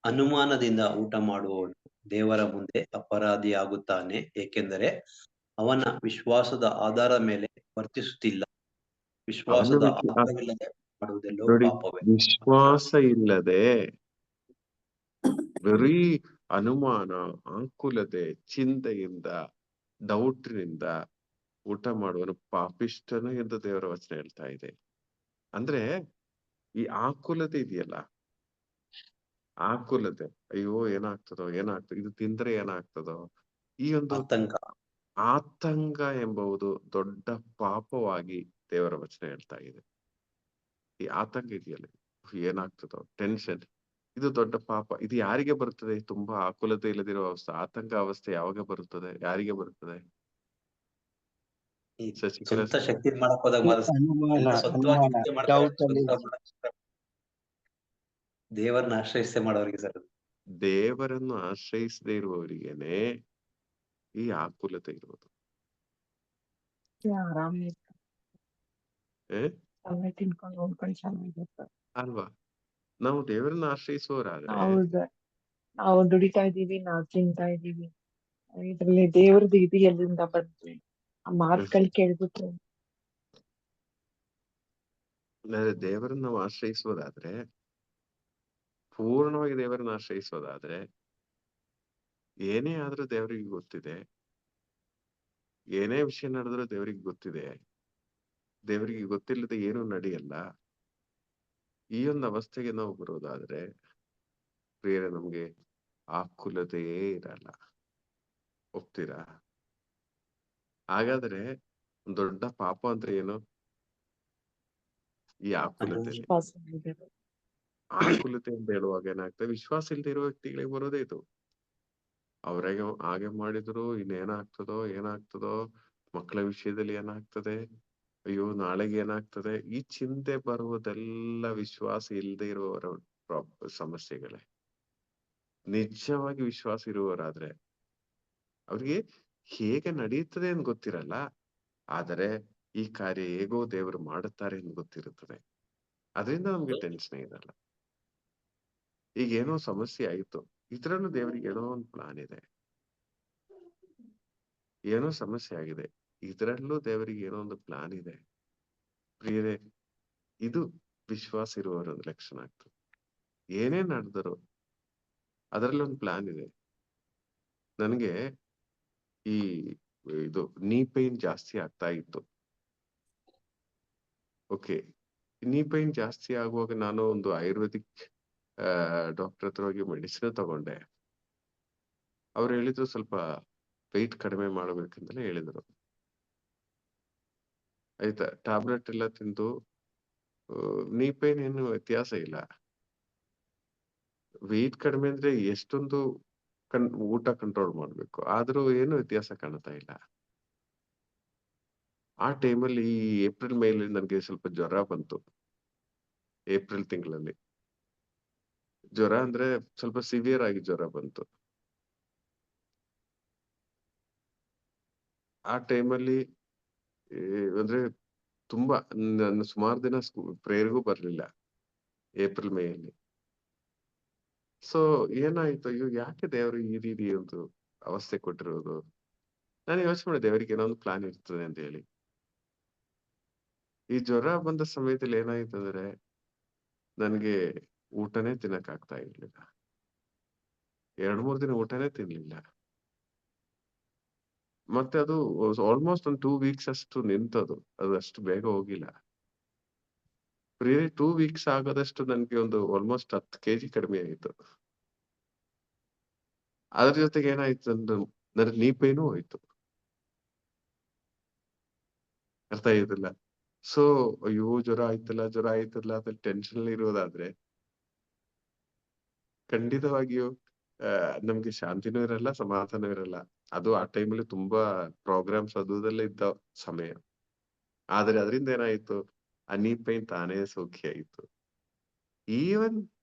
ಅನುಮಾನದಿಂದ ಊಟ ಮಾಡುವವನು ದೇವರ ಮುಂದೆ ಅಪರಾಧಿಯಾಗುತ್ತಾನೆ, ಏಕೆಂದರೆ ಅವನ ವಿಶ್ವಾಸದ ಆಧಾರ ಮೇಲೆ ವರ್ತಿಸುತ್ತಿಲ್ಲ. ವಿಶ್ವಾಸದ ಆಧಾರವಿಲ್ಲದೆ ಮಾಡುವುದೆಲ್ಲವೂ ಪಾಪವೇ. ವಿಶ್ವಾಸ ಇಲ್ಲದೆ ಬರೀ ಅನುಮಾನ, ಆಂಕುಲತೆ, ಚಿಂತೆಯಿಂದ, ಡೌಟ್ನಿಂದ ಊಟ ಮಾಡುವನು ಪಾಪಿಷ್ಠನು ಎಂದು ದೇವರ ವಚನ ಹೇಳ್ತಾ ಇದೆ. ಅಂದ್ರೆ ಈ ಆಕುಲತೆ ಇದೆಯಲ್ಲ, ಆಕುಲತೆ, ಅಯ್ಯೋ ಏನಾಗ್ತದೋ, ಇದು ತಿಂದ್ರೆ ಏನಾಗ್ತದೋ, ಈ ಒಂದು ಆತಂಕ ಎಂಬುದು ದೊಡ್ಡ ಪಾಪವಾಗಿ ದೇವರ ವಚನ ಹೇಳ್ತಾ ಇದೆ. ಈ ಆತಂಕ ಇದೆಯಲ್ಲ, ಏನಾಗ್ತದೋ, ಟೆನ್ಷನ್, ಇದು ದೊಡ್ಡ ಪಾಪ. ಇದು ಯಾರಿಗೆ ಬರುತ್ತದೆ? ತುಂಬಾ ಆಕುಲತೆ ಇಲ್ಲದಿರುವ ಅವಸ್ಥೆ, ಆತಂಕ ಅವಸ್ಥೆ ಯಾವಾಗ ಬರುತ್ತದೆ? ಯಾರಿಗೆ ಬರುತ್ತದೆ? ಈ ಶಶಿಕಲಾ ಸ್ವಂತ ಶಕ್ತಿ ಮಾಡಕ್ ಹೋದಾಗ ಮಾತ್ರ ಅನುಮಾನ ಸ್ವಂತವಾಗಿ ಅನುಮಾನ ಚಿಂತೆ ಮಾಡ್ತಾರೆ. ಡೌಟ್ ಅಲ್ಲಿ ದೇವರನ್ನ ಆಶ್ರಯಿಸದೆ ಮಾಡೋರಿಗೆ ಸರ್. ದೇವರನ್ನು ಆಶ್ರಯಿಸದೇ ಇರುವವರಿಗೇನೆ ಈ ಆಕುಲತೆ ಇರುವುದು. ಆರಾಮ ಏ ಚೆನ್ನಾಗಿ ತಿನ್ಕೊಂಡು ನೋಡ್ಕೊಂಡು ಚೆನ್ನಾಗಿರ್ತಾರೆ. ಅಲ್ವಾ? ನಾವು ದೇವರನ್ನ ಆಶ್ರಯಿಸುವವರಾದ್ರೆ ಹೌದು, ನಾವು ದುಡಿತಾ ಇದೀವಿ, ನಾವು ತಿಂತಾ ಇದೀವಿ, ಇದ್ರಲ್ಲಿ ದೇವ್ರದ್ದು ಇದು ಎಲ್ಲಿಂದ ಬಂತು? ಆ ಮಾತುಗಳು ಕೇಳ್ಬಿಟ್ರೆ ದೇವರನ್ನ ನಾವು ಆಶ್ರಯಿಸುವುದಾದ್ರೆ, ಪೂರ್ಣವಾಗಿ ದೇವರನ್ನ ಆಶ್ರಯಿಸೋದಾದ್ರೆ, ಏನೇ ಆದ್ರೂ ದೇವರಿಗೆ ಗೊತ್ತಿದೆ, ಏನೇ ವಿಷಯ ನಡೆದ್ರೂ ದೇವರಿಗೆ ಗೊತ್ತಿದೆ, ದೇವರಿಗೆ ಗೊತ್ತಿಲ್ಲದೆ ಏನು ನಡೆಯಲ್ಲ. ಈ ಒಂದು ಅವಸ್ಥೆಗೆ ನಾವು ಬರೋದಾದ್ರೆ ಪ್ರಿಯರೇ, ನಮ್ಗೆ ಆಕುಲತೆಯೇ ಇರಲ್ಲ. ಒಪ್ತೀರಾ? ಹಾಗಾದ್ರೆ ದೊಡ್ಡ ಪಾಪ ಅಂದ್ರೆ ಏನು? ಈ ಆಕುಲತೆ. ವಿಶ್ವಾಸ ಇದೆ. ಆಕುಲತೆ ಅಂತ ಹೇಳುವಾಗ ಏನಾಗ್ತದೆ? ವಿಶ್ವಾಸ ಇಲ್ಲದೆ ಇರೋ ವ್ಯಕ್ತಿಗಳಿಗೆ ಬರೋದೇ ಇದು. ಅವ್ರಿಗೆ ಹಾಗೆ ಮಾಡಿದ್ರು ಇನ್ನೇನಾಗ್ತದೋ ಏನಾಗ್ತದೋ, ಮಕ್ಕಳ ವಿಷಯದಲ್ಲಿ ಏನಾಗ್ತದೆ, ಅಯ್ಯೋ ನಾಳೆಗೆ ಏನಾಗ್ತದೆ, ಈ ಚಿಂತೆ ಬರುವುದೆಲ್ಲ ವಿಶ್ವಾಸ ಇಲ್ಲದೆ ಇರುವವರ ಸಮಸ್ಯೆಗಳೇ. ನಿಜವಾಗಿ ವಿಶ್ವಾಸ ಇರುವವರಾದ್ರೆ ಅವ್ರಿಗೆ ಹೇಗೆ ನಡೆಯುತ್ತದೆ ಅಂತ ಗೊತ್ತಿರಲ್ಲ, ಆದರೆ ಈ ಕಾರ್ಯ ಹೇಗೋ ದೇವರು ಮಾಡುತ್ತಾರೆ ಅಂತ ಗೊತ್ತಿರುತ್ತದೆ. ಅದರಿಂದ ನಮ್ಗೆ ಟೆನ್ಷನ್ ಇರಲ್ಲ. ಈಗ ಏನೋ ಸಮಸ್ಯೆ ಆಯ್ತು, ಇದ್ರಲ್ಲೂ ದೇವರಿಗೆ ಏನೋ ಒಂದು ಪ್ಲಾನ್ ಇದೆ. ಏನೋ ಸಮಸ್ಯೆ ಆಗಿದೆ, ಇದರಲ್ಲೂ ದೇವರಿಗೆ ಏನೋ ಒಂದು ಪ್ಲಾನ್ ಇದೆ. ಪ್ರಿಯರೇ, ಇದು ವಿಶ್ವಾಸ ಇರುವವರ ಒಂದು ಲಕ್ಷಣ ಆಗ್ತದೆ. ಏನೇ ನಡೆದರು ಅದರಲ್ಲಿ ಒಂದು ಪ್ಲಾನ್ ಇದೆ. ನನಗೆ ಈ ಇದು ನೀ ಪೈನ್ ಜಾಸ್ತಿ ಆಗ್ತಾ ಇತ್ತು. ಓಕೆ, ನೀ ಪೈನ್ ಜಾಸ್ತಿ ಆಗುವಾಗ ನಾನು ಒಂದು ಆಯುರ್ವೇದಿಕ್ ಡಾಕ್ಟರ್ ಹತ್ರ ಹೋಗಿ ಮೆಡಿಸಿನ್ ತಗೊಂಡೆ. ಅವ್ರು ಹೇಳಿದ್ರು ಸ್ವಲ್ಪ ವೆಯ್ಟ್ ಕಡಿಮೆ ಮಾಡ್ಬೇಕಂತಲೇ ಹೇಳಿದ್ರು. ಆಯ್ತಾ, ಟ್ಯಾಬ್ಲೆಟ್ ಎಲ್ಲ ತಿಂದು ನೀ ಪೈನ್ ಏನು ವ್ಯತ್ಯಾಸ ಇಲ್ಲ. ವೆಯ್ಟ್ ಕಡಿಮೆ ಅಂದ್ರೆ ಎಷ್ಟೊಂದು ಊಟ ಕಂಟ್ರೋಲ್ ಮಾಡ್ಬೇಕು, ಆದ್ರೂ ಏನು ವ್ಯತ್ಯಾಸ ಕಾಣ್ತಾ ಇಲ್ಲ. ಆ ಟೈಮಲ್ಲಿ ಈ ಏಪ್ರಿಲ್ ಮೇಲಿ ನನಗೆ ಸ್ವಲ್ಪ ಜ್ವರ ಬಂತು. ಏಪ್ರಿಲ್ ತಿಂಗಳಲ್ಲಿ ಜ್ವರ ಅಂದ್ರೆ ಸ್ವಲ್ಪ ಸಿವಿಯರ್ ಆಗಿ ಜ್ವರ ಬಂತು. ಆ ಟೈಮಲ್ಲಿ ಅಂದ್ರೆ ತುಂಬಾ ನಾನು ಸುಮಾರು ದಿನ ಪ್ರೇಯರ್ಗೂ ಬರ್ಲಿಲ್ಲ ಏಪ್ರಿಲ್ ಮೇಯಲ್ಲಿ. ಸೊ ಏನಾಯ್ತು, ಅಯ್ಯೋ ಯಾಕೆ ದೇವರು ಈ ರೀತಿ ಒಂದು ಅವಸ್ಥೆ ಕೊಟ್ಟಿರೋದು? ನಾನು ಯೋಚನೆ ಮಾಡಿದೆ, ದೇವರಿಗೆ ಏನೋ ಒಂದು ಪ್ಲಾನ್ ಇರ್ತದೆ ಅಂತ ಹೇಳಿ. ಈ ಜ್ವರ ಬಂದ ಸಮಯದಲ್ಲಿ ಏನಾಯ್ತು ಅಂದ್ರೆ ನನ್ಗೆ ಊಟನೇ ತಿನ್ನಕ್ ಆಗ್ತಾ ಇರ್ಲಿಲ್ಲ. 2-3 ದಿನ ಊಟನೇ ತಿನ್ಲಿಲ್ಲ. ಮತ್ತೆ ಅದು ಆಲ್ಮೋಸ್ಟ್ ಒಂದು 2 ವೀಕ್ಸ್ ಅಷ್ಟು ನಿಂತದು, ಅದು ಅಷ್ಟು ಬೇಗ ಹೋಗಿಲ್ಲ. 2 ವೀಕ್ಸ್ ಆಗೋದಷ್ಟು ನನ್ಗೆ ಒಂದು ಆಲ್ಮೋಸ್ಟ್ 10 kg ಕಡಿಮೆ ಆಯ್ತು. ಅದ್ರ ಜೊತೆಗೆ ಏನಾಯ್ತು ಅಂದ್ರೆ ನನ್ನ ನೀ ಪೈನು ಹೋಯ್ತು. ಅರ್ಥ ಆಯ್ತಲ್ಲ? ಸೊ ಅಯ್ಯೋ ಜ್ವರ ಆಯ್ತಲ್ಲ ಅದ್ರ ಟೆನ್ಷನ್ ಅಲ್ಲಿ ಇರೋದಾದ್ರೆ ಖಂಡಿತವಾಗಿಯೂ ನಮ್ಗೆ ಶಾಂತಿನೂ ಇರಲ್ಲ, ಸಮಾಧಾನ ಇರಲ್ಲ. ಅದು ಆ ಟೈಮಲ್ಲಿ ತುಂಬಾ ಪ್ರೋಗ್ರಾಮ್ಸ್ ಅದೆಲ್ಲ ಇದ್ದ ಸಮಯ. ಆದ್ರೆ ಅದರಿಂದ ಏನಾಯ್ತು, ಆ ನೀ ಪೈನ್ ತಾನೇ ಸೌಖ್ಯ ಆಯ್ತು. ಈವನ್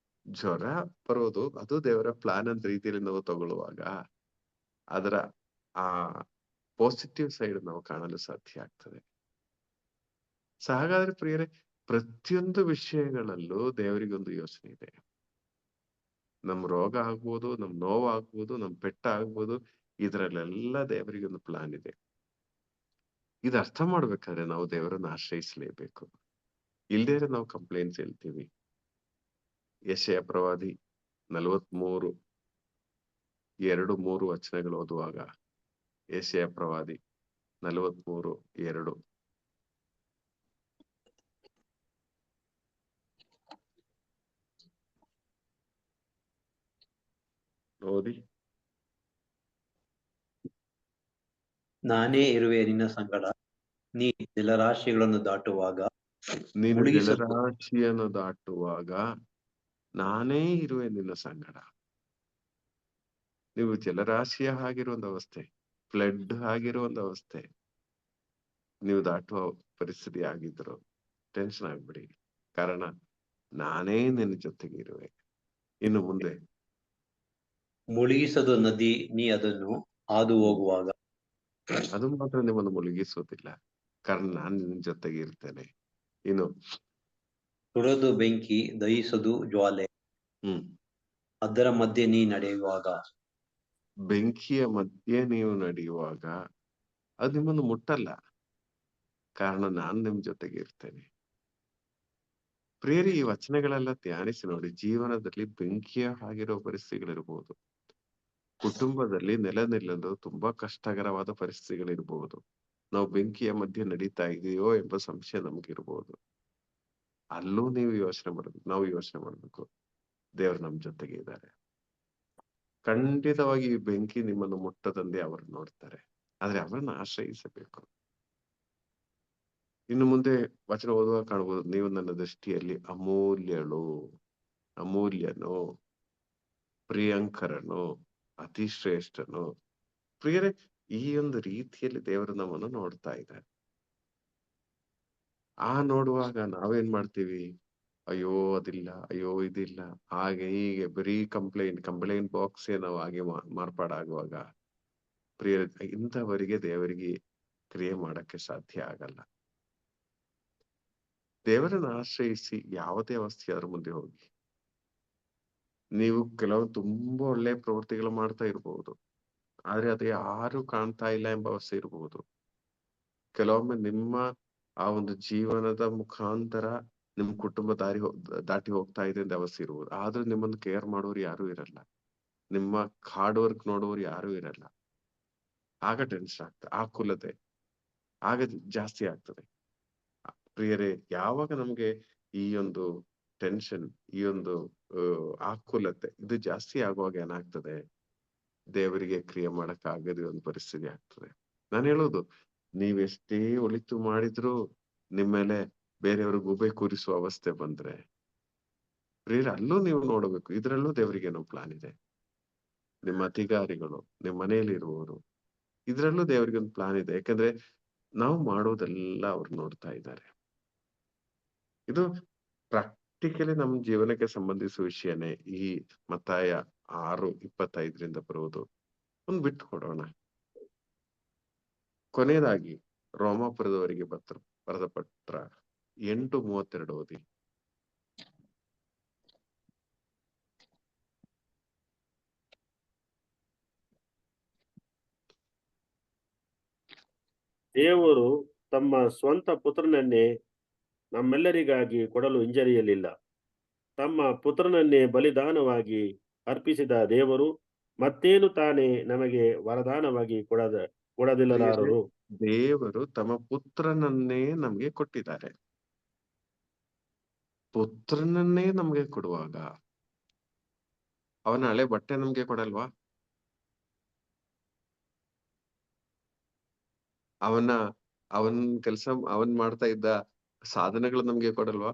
ಜ್ವರ ಬರೋದು ಅದು ದೇವರ ಪ್ಲಾನ್ ಅಂತ ರೀತಿಯಲ್ಲಿ ನಾವು ತಗೊಳ್ಳುವಾಗ ಅದರ ಆ ಪಾಸಿಟಿವ್ ಸೈಡ್ ನಾವು ಕಾಣಲು ಸಾಧ್ಯ ಆಗ್ತದೆ. ಸೊ ಹಾಗಾದ್ರೆ ಪ್ರಿಯರೇ, ಪ್ರತಿಯೊಂದು ವಿಷಯಗಳಲ್ಲೂ ದೇವರಿಗೊಂದು ಯೋಚನೆ ಇದೆ. ನಮ್ ರೋಗ ಆಗ್ಬೋದು, ನಮ್ ನೋವು ಆಗ್ಬೋದು, ನಮ್ ಪೆಟ್ಟ ಆಗ್ಬೋದು, ಇದರಲ್ಲೆಲ್ಲ ದೇವರಿಗೆ ಒಂದು ಪ್ಲಾನ್ ಇದೆ. ಇದು ಅರ್ಥ ಮಾಡ್ಬೇಕಾದ್ರೆ ನಾವು ದೇವರನ್ನು ಆಶ್ರಯಿಸಲೇಬೇಕು. ಇಲ್ದೇ ನಾವು ಕಂಪ್ಲೇಂಟ್ಸ್ ಹೇಳ್ತೀವಿ. ಯೆಶಾಯ ಪ್ರವಾದಿ 43:2-3 ವಚನಗಳು ಓದುವಾಗ, ಯೆಶಾಯ ಪ್ರವಾದಿ 43:2 ಓದಿ. ನಾನೇ ಇರುವೆ ನಿನ್ನ ಸಂಗಡ, ನೀ ಜಲರಾಶಿಗಳನ್ನು ದಾಟುವಾಗ ನೀನು ಮುಳುಗಿಸಲ್ಪಡುವೆ. ಜಲರಾಶಿಯನ್ನು ದಾಟುವಾಗ ನಾನೇ ಇರುವೆ ನಿನ್ನ ಸಂಗಡ. ನೀವು ಜಲರಾಶಿಯ ಆಗಿರೋ ಒಂದು ಅವಸ್ಥೆ, ಫ್ಲಡ್ ಆಗಿರೋ ಒಂದು ಅವಸ್ಥೆ ನೀವು ದಾಟುವ ಪರಿಸ್ಥಿತಿ ಆಗಿದ್ರು ಟೆನ್ಷನ್ ಆಗ್ಬಿಡಿ. ಕಾರಣ ನಾನೇ ನಿನ್ನ ಜೊತೆಗೆ ಇರುವೆ. ಇನ್ನು ಮುಂದೆ ಮುಳುಗಿಸದು ನದಿ ನೀ ಅದನ್ನು ಹಾದು ಹೋಗುವಾಗ. ಅದು ಮಾತ್ರ ನಿಮ್ಮನ್ನು ಮುಳುಗಿಸೋದಿಲ್ಲ, ಕಾರಣ ನಾನು ನಿನ್ನ ಜೊತೆಗೆ ಇರ್ತೇನೆ. ಇನ್ನು ಸುಡದು ಬೆಂಕಿ ದಹಿಸದು ಜ್ವಾಲೆ, ಅದರ ಮಧ್ಯೆ ನೀ ನಡೆಯುವಾಗ. ಬೆಂಕಿಯ ಮಧ್ಯೆ ನೀವು ನಡೆಯುವಾಗ ಅದು ನಿಮ್ಮನ್ನು ಮುಟ್ಟಲ್ಲ, ಕಾರಣ ನಾನು ನಿಮ್ ಜೊತೆಗೆ ಇರ್ತೇನೆ. ಪ್ರಿಯರಿ, ಈ ವಚನಗಳೆಲ್ಲ ಧ್ಯಾನಿಸಿ ನೋಡಿ. ಜೀವನದಲ್ಲಿ ಬೆಂಕಿಯ ಆಗಿರೋ ಪರಿಸ್ಥಿತಿಗಳಿರ್ಬೋದು, ಕುಟುಂಬದಲ್ಲಿ ನೆಲ ನಿಲ್ಲಲು ತುಂಬಾ ಕಷ್ಟಕರವಾದ ಪರಿಸ್ಥಿತಿಗಳಿರ್ಬೋದು, ನಾವು ಬೆಂಕಿಯ ಮಧ್ಯೆ ನಡೀತಾ ಇದೆಯೋ ಎಂಬ ಸಂಶಯ ನಮ್ಗಿರ್ಬೋದು. ಅಲ್ಲೂ ನೀವು ನಾವು ಯೋಚನೆ ಮಾಡ್ಬೇಕು, ದೇವ್ರು ನಮ್ ಜೊತೆಗೆ ಇದ್ದಾರೆ. ಖಂಡಿತವಾಗಿ ಈ ಬೆಂಕಿ ನಿಮ್ಮನ್ನು ಮುಟ್ಟದಂತೆ ಅವರು ನೋಡ್ತಾರೆ, ಆದ್ರೆ ಅವರನ್ನ ಆಶ್ರಯಿಸಬೇಕು. ಇನ್ನು ಮುಂದೆ ವಚನ ಓದುವಾಗ ಕಾಣಬಹುದು, ನೀವು ನನ್ನ ದೃಷ್ಟಿಯಲ್ಲಿ ಅಮೂಲ್ಯನು, ಪ್ರಿಯಂಕರನು, ಅತಿ ಶ್ರೇಷ್ಠನು. ಪ್ರಿಯರೇ, ಈ ಒಂದು ರೀತಿಯಲ್ಲಿ ದೇವರು ನಮ್ಮನ್ನು ನೋಡ್ತಾ ಇದ್ದಾರೆ. ನೋಡುವಾಗ ನಾವೇನ್ ಮಾಡ್ತೀವಿ? ಅಯ್ಯೋ ಅದಿಲ್ಲ, ಅಯ್ಯೋ ಇದಿಲ್ಲ, ಹಾಗೆ ಹೀಗೆ ಬರೀ ಕಂಪ್ಲೇಂಟ್ ಬಾಕ್ಸ್ ನಾವು ಹಾಗೆ ಮಾರ್ಪಾಡಾಗುವಾಗ ಪ್ರಿಯ, ಇಂಥವರಿಗೆ ದೇವರಿಗೆ ಕ್ರಿಯೆ ಮಾಡಕ್ಕೆ ಸಾಧ್ಯ ಆಗಲ್ಲ. ದೇವರನ್ನು ಆಶ್ರಯಿಸಿ ಯಾವುದೇ ಅವಸ್ಥೆ ಅದರ ಮುಂದೆ ಹೋಗಿ. ನೀವು ಕೆಲವು ತುಂಬಾ ಒಳ್ಳೆ ಪ್ರವೃತ್ತಿಗಳು ಮಾಡ್ತಾ ಇರ್ಬಹುದು, ಆದ್ರೆ ಅದು ಯಾರು ಕಾಣ್ತಾ ಇಲ್ಲ ಎಂಬ ಅವಸ್ಥೆ ಇರಬಹುದು. ಕೆಲವೊಮ್ಮೆ ನಿಮ್ಮ ಆ ಒಂದು ಜೀವನದ ಮುಖಾಂತರ ನಿಮ್ ಕುಟುಂಬ ದಾಟಿ ಹೋಗ್ತಾ ಇದೆ ಅಂತ ಅವಸ್ಥೆ ಇರ್ಬೋದು, ಆದ್ರೂ ನಿಮ್ಮನ್ನು ಕೇರ್ ಮಾಡೋರು ಯಾರು ಇರಲ್ಲ, ನಿಮ್ಮ ಹಾರ್ಡ್ ವರ್ಕ್ ನೋಡೋರು ಯಾರು ಇರಲ್ಲ. ಆಗ ಟೆನ್ಷನ್ ಆಗ್ತದೆ, ಆಕುಲತೆ ಆಗ ಜಾಸ್ತಿ ಆಗ್ತದೆ. ಪ್ರಿಯರೇ, ಯಾವಾಗ ನಮ್ಗೆ ಈ ಒಂದು ಟೆನ್ಷನ್, ಈ ಒಂದು ಆಕುಲತೆ ಇದು ಜಾಸ್ತಿ ಆಗುವಾಗ ಏನಾಗ್ತದೆ? ದೇವರಿಗೆ ಕ್ರಿಯೆ ಮಾಡಕ್ ಆಗದೆ ಒಂದು ಪರಿಸ್ಥಿತಿ ಆಗ್ತದೆ. ನಾನು ಹೇಳೋದು, ನೀವೆಷ್ಟೇ ಒಳಿತು ಮಾಡಿದ್ರು ನಿಮ್ಮ ಮೇಲೆ ಬೇರೆಯವರು ಗೂಬೆ ಕೂರಿಸುವ ಅವಸ್ಥೆ ಬಂದ್ರೆ ಪ್ರಿಯರೇ, ಅಲ್ಲೂ ನೀವು ನೋಡಬೇಕು, ಇದ್ರಲ್ಲೂ ದೇವರಿಗೆ ಏನೋ ಪ್ಲಾನ್ ಇದೆ. ನಿಮ್ಮ ಅಧಿಕಾರಿಗಳು, ನಿಮ್ಮ ಮನೆಯಲ್ಲಿ ಇರುವವರು, ಇದ್ರಲ್ಲೂ ದೇವರಿಗೆ ಒಂದು ಪ್ಲಾನ್ ಇದೆ. ಯಾಕಂದ್ರೆ ನಾವು ಮಾಡೋದೆಲ್ಲ ಅವ್ರು ನೋಡ್ತಾ ಇದ್ದಾರೆ. ಇದು ಪ್ರಾಕ್ಟಿಕಲಿ ನಮ್ಮ ಜೀವನಕ್ಕೆ ಸಂಬಂಧಿಸುವ ವಿಷಯನೇ. ಈ ಮತ್ತಾಯ 6:25 ಬರುವುದು ಒಂದು ಬಿಟ್ಟು ಕೊಡೋಣ. ಕೊನೆಯದಾಗಿ ರೋಮಾಪುರದವರಿಗೆ ಬರೆದ ಪತ್ರ 8:32 ಓದಿ. ದೇವರು ತಮ್ಮ ಸ್ವಂತ ಪುತ್ರನನ್ನೇ ನಮ್ಮೆಲ್ಲರಿಗಾಗಿ ಕೊಡಲು ಹಿಂಜರಿಯಲಿಲ್ಲ. ತಮ್ಮ ಪುತ್ರನನ್ನೇ ಬಲಿದಾನವಾಗಿ ಅರ್ಪಿಸಿದ ದೇವರು ಮತ್ತೇನು ತಾನೇ ನಮಗೆ ವರದಾನವಾಗಿ ಕೊಡದಿಲ್ಲಲಾರರು? ದೇವರು ತಮ್ಮ ಪುತ್ರನನ್ನೇ ನಮ್ಗೆ ಕೊಟ್ಟಿದ್ದಾರೆ. ಪುತ್ರನನ್ನೇ ನಮ್ಗೆ ಕೊಡುವಾಗ ಅವನ ಹಳೆ ಬಟ್ಟೆ ನಮ್ಗೆ ಕೊಡಲ್ವಾ? ಅವನ್ ಕೆಲಸ ಅವನ್ ಮಾಡ್ತಾ ಇದ್ದ ಸಾಧನೆಗಳು ನಮ್ಗೆ ಕೊಡಲ್ವಾ?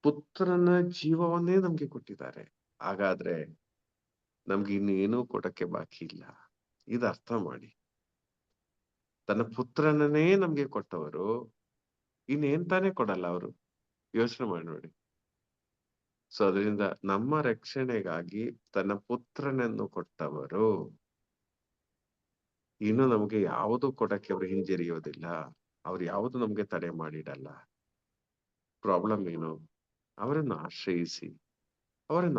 ಪುತ್ರನ ಜೀವವನ್ನೇ ನಮ್ಗೆ ಕೊಟ್ಟಿದ್ದಾರೆ. ಹಾಗಾದ್ರೆ ನಮ್ಗೆ ಇನ್ನೇನು ಕೊಡಕ್ಕೆ ಬಾಕಿ ಇಲ್ಲ. ಇದು ಅರ್ಥ ಮಾಡಿ. ತನ್ನ ಪುತ್ರನನ್ನೇ ನಮ್ಗೆ ಕೊಟ್ಟವರು ಇನ್ನೇನ್ ತಾನೇ ಕೊಡಲ್ಲ ಅವರು? ಯೋಚನೆ ಮಾಡಿ ನೋಡಿ. ಸೊ ಅದರಿಂದ ನಮ್ಮ ರಕ್ಷಣೆಗಾಗಿ ತನ್ನ ಪುತ್ರನನ್ನು ಕೊಟ್ಟವರು ಇನ್ನು ನಮ್ಗೆ ಯಾವುದು ಕೊಡಕ್ಕೆ ಅವ್ರು ಹಿಂಜರಿಯೋದಿಲ್ಲ. ಅವ್ರು ಯಾವುದು ನಮ್ಗೆ ತಡೆ ಮಾಡಿಡಲ್ಲ. ಪ್ರಾಬ್ಲಮ್ ಏನು? ಅವರನ್ನು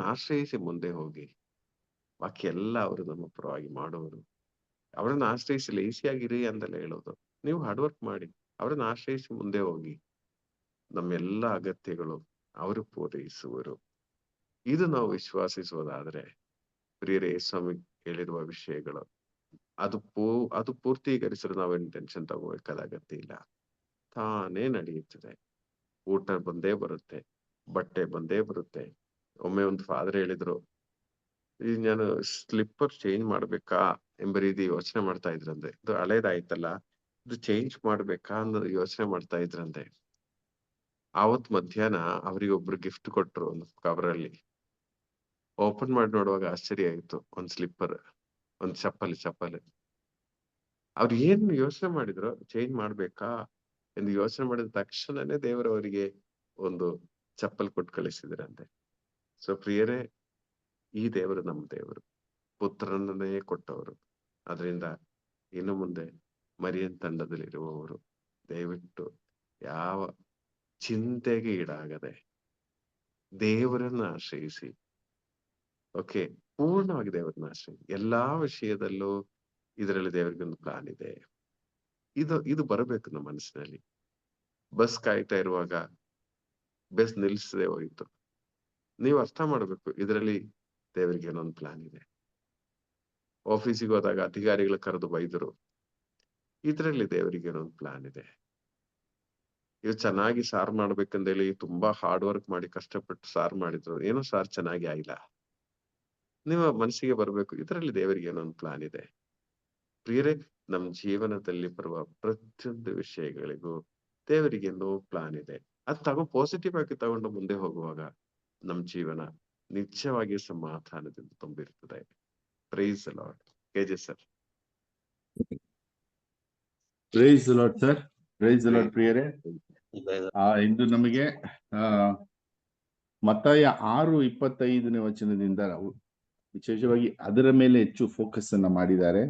ಆಶ್ರಯಿಸಿ ಮುಂದೆ ಹೋಗಿ. ಬಾಕಿ ಎಲ್ಲ ಅವರು ನಮ್ಮ ಪರವಾಗಿ ಮಾಡೋರು. ಅವರನ್ನು ಆಶ್ರಯಿಸಿ ಲೇಸಿಯಾಗಿರಿ ಅಂತೆಲ್ಲ ಹೇಳೋದು. ನೀವು ಹಾರ್ಡ್ ವರ್ಕ್ ಮಾಡಿ, ಅವರನ್ನು ಆಶ್ರಯಿಸಿ ಮುಂದೆ ಹೋಗಿ. ನಮ್ಮೆಲ್ಲ ಅಗತ್ಯಗಳು ಅವರು ಪೂರೈಸುವರು. ಇದು ನಾವು ವಿಶ್ವಾಸಿಸುವುದಾದ್ರೆ ಪ್ರಿಯರೇ, ಸ್ವಾಮಿ ಹೇಳಿರುವ ವಿಷಯಗಳು ಅದು ಪೂರ್ತೀಕರಿಸಲು ನಾವೇನು ಟೆನ್ಷನ್ ತಗೋಬೇಕಾದ ಅಗತ್ಯ ಇಲ್ಲ. ತಾನೇ ನಡೆಯುತ್ತದೆ. ಊಟ ಬಂದೇ ಬರುತ್ತೆ, ಬಟ್ಟೆ ಬಂದೇ ಬರುತ್ತೆ. ಒಮ್ಮೆ ಒಂದು ಫಾದರ್ ಹೇಳಿದ್ರು, ಈಗ ನಾನು ಸ್ಲಿಪ್ಪರ್ ಚೇಂಜ್ ಮಾಡ್ಬೇಕಾ ಎಂಬ ರೀತಿ ಯೋಚನೆ ಮಾಡ್ತಾ ಇದ್ರಂತೆ. ಇದು ಹಳೇದಾಯ್ತಲ್ಲ, ಇದು ಚೇಂಜ್ ಮಾಡ್ಬೇಕಾ ಅನ್ನೋದು ಯೋಚನೆ ಮಾಡ್ತಾ ಇದ್ರಂತೆ. ಆವತ್ ಮಧ್ಯಾಹ್ನ ಅವ್ರಿಗೊಬ್ರು ಗಿಫ್ಟ್ ಕೊಟ್ರು ಒಂದು ಕವರಲ್ಲಿ. ಓಪನ್ ಮಾಡಿ ನೋಡುವಾಗ ಆಶ್ಚರ್ಯ ಆಯ್ತು. ಒಂದ್ ಸ್ಲಿಪ್ಪರ್, ಒಂದ್ ಚಪ್ಪಲಿ. ಅವ್ರು ಏನ್ ಯೋಚನೆ ಮಾಡಿದ್ರು, ಚೇಂಜ್ ಮಾಡ್ಬೇಕಾ ಎಂದು ಯೋಚನೆ ಮಾಡಿದ ತಕ್ಷಣನೇ ದೇವರವರಿಗೆ ಒಂದು ಚಪ್ಪಲ್ ಕೊಟ್ಟು ಕಳಿಸಿದ್ರಂತೆ. ಸೊ ಪ್ರಿಯರೇ, ಈ ದೇವರು ನಮ್ಮ ದೇವರು, ಪುತ್ರನನ್ನೇ ಕೊಟ್ಟವರು. ಅದರಿಂದ ಇನ್ನು ಮುಂದೆ ಮರಿಯನ್ ತಂಡದಲ್ಲಿರುವವರು ದಯವಿಟ್ಟು ಯಾವ ಚಿಂತೆಗೆ ಈಡಾಗದೆ ದೇವರನ್ನ ಆಶ್ರಯಿಸಿ. ಓಕೆ, ಪೂರ್ಣವಾಗಿ ದೇವರನ್ನ ಆಶ್ರಯಿಸಿ. ಎಲ್ಲಾ ವಿಷಯದಲ್ಲೂ ಇದರಲ್ಲಿ ದೇವರಿಗೆ ಒಂದು ಪ್ಲಾನ್ ಇದೆ. ಇದು ಬರಬೇಕು ನಮ್ಮ ಮನಸ್ಸಿನಲ್ಲಿ. ಬಸ್ ಕಾಯ್ತಾ ಇರುವಾಗ ಬಸ್ ನಿಲ್ಲಿಸದೆ ಹೋಯ್ತು, ನೀವು ಅರ್ಥ ಮಾಡ್ಬೇಕು, ಇದರಲ್ಲಿ ದೇವರಿಗೆ ಏನೊಂದು ಪ್ಲಾನ್ ಇದೆ. ಆಫೀಸಿಗೆ ಹೋದಾಗ ಅಧಿಕಾರಿಗಳು ಕರೆದು ಬೈದರು, ಇದರಲ್ಲಿ ದೇವರಿಗೆ ಏನೊಂದು ಪ್ಲಾನ್ ಇದೆ. ಇವ್ ಚೆನ್ನಾಗಿ ಸಾರು ಮಾಡ್ಬೇಕಂದೇಳಿ ತುಂಬಾ ಹಾರ್ಡ್ ವರ್ಕ್ ಮಾಡಿ ಕಷ್ಟಪಟ್ಟು ಸಾರು ಮಾಡಿದ್ರು, ಏನೋ ಸಾರು ಚೆನ್ನಾಗಿ ಆಗಿಲ್ಲ. ನಿಮ್ಮ ಮನಸ್ಸಿಗೆ ಬರ್ಬೇಕು, ಇದರಲ್ಲಿ ದೇವರಿಗೆ ಏನೊಂದು ಪ್ಲಾನ್ ಇದೆ. ಪ್ರಿಯರೇ, ನಮ್ಮ ಜೀವನದಲ್ಲಿ ಬರುವ ಪ್ರತಿಯೊಂದು ವಿಷಯಗಳಿಗೂ ದೇವರಿಗೆ ಏನೋ ಪ್ಲಾನ್ ಇದೆ. ಅದು ಪಾಸಿಟಿವ್ ಆಗಿ ತಗೊಂಡು ಮುಂದೆ ಹೋಗುವಾಗ ನಮ್ಮ ಜೀವನ ನಿಜವಾಗಿ ಸಮಾಧಾನದಿಂದ ತುಂಬಿರ್ತದೆ. Praise the lord. KJ sir. Praise the lord sir. Praise the lord ಪ್ರಿಯರೇ. ಇಂದು ನಮಗೆ ಮತ್ತಾಯ 6:25 ವಚನದಿಂದ ವಿಶೇಷವಾಗಿ ಅದರ ಮೇಲೆ ಹೆಚ್ಚು ಫೋಕಸ್ ಅನ್ನ ಮಾಡಿದ್ದಾರೆ.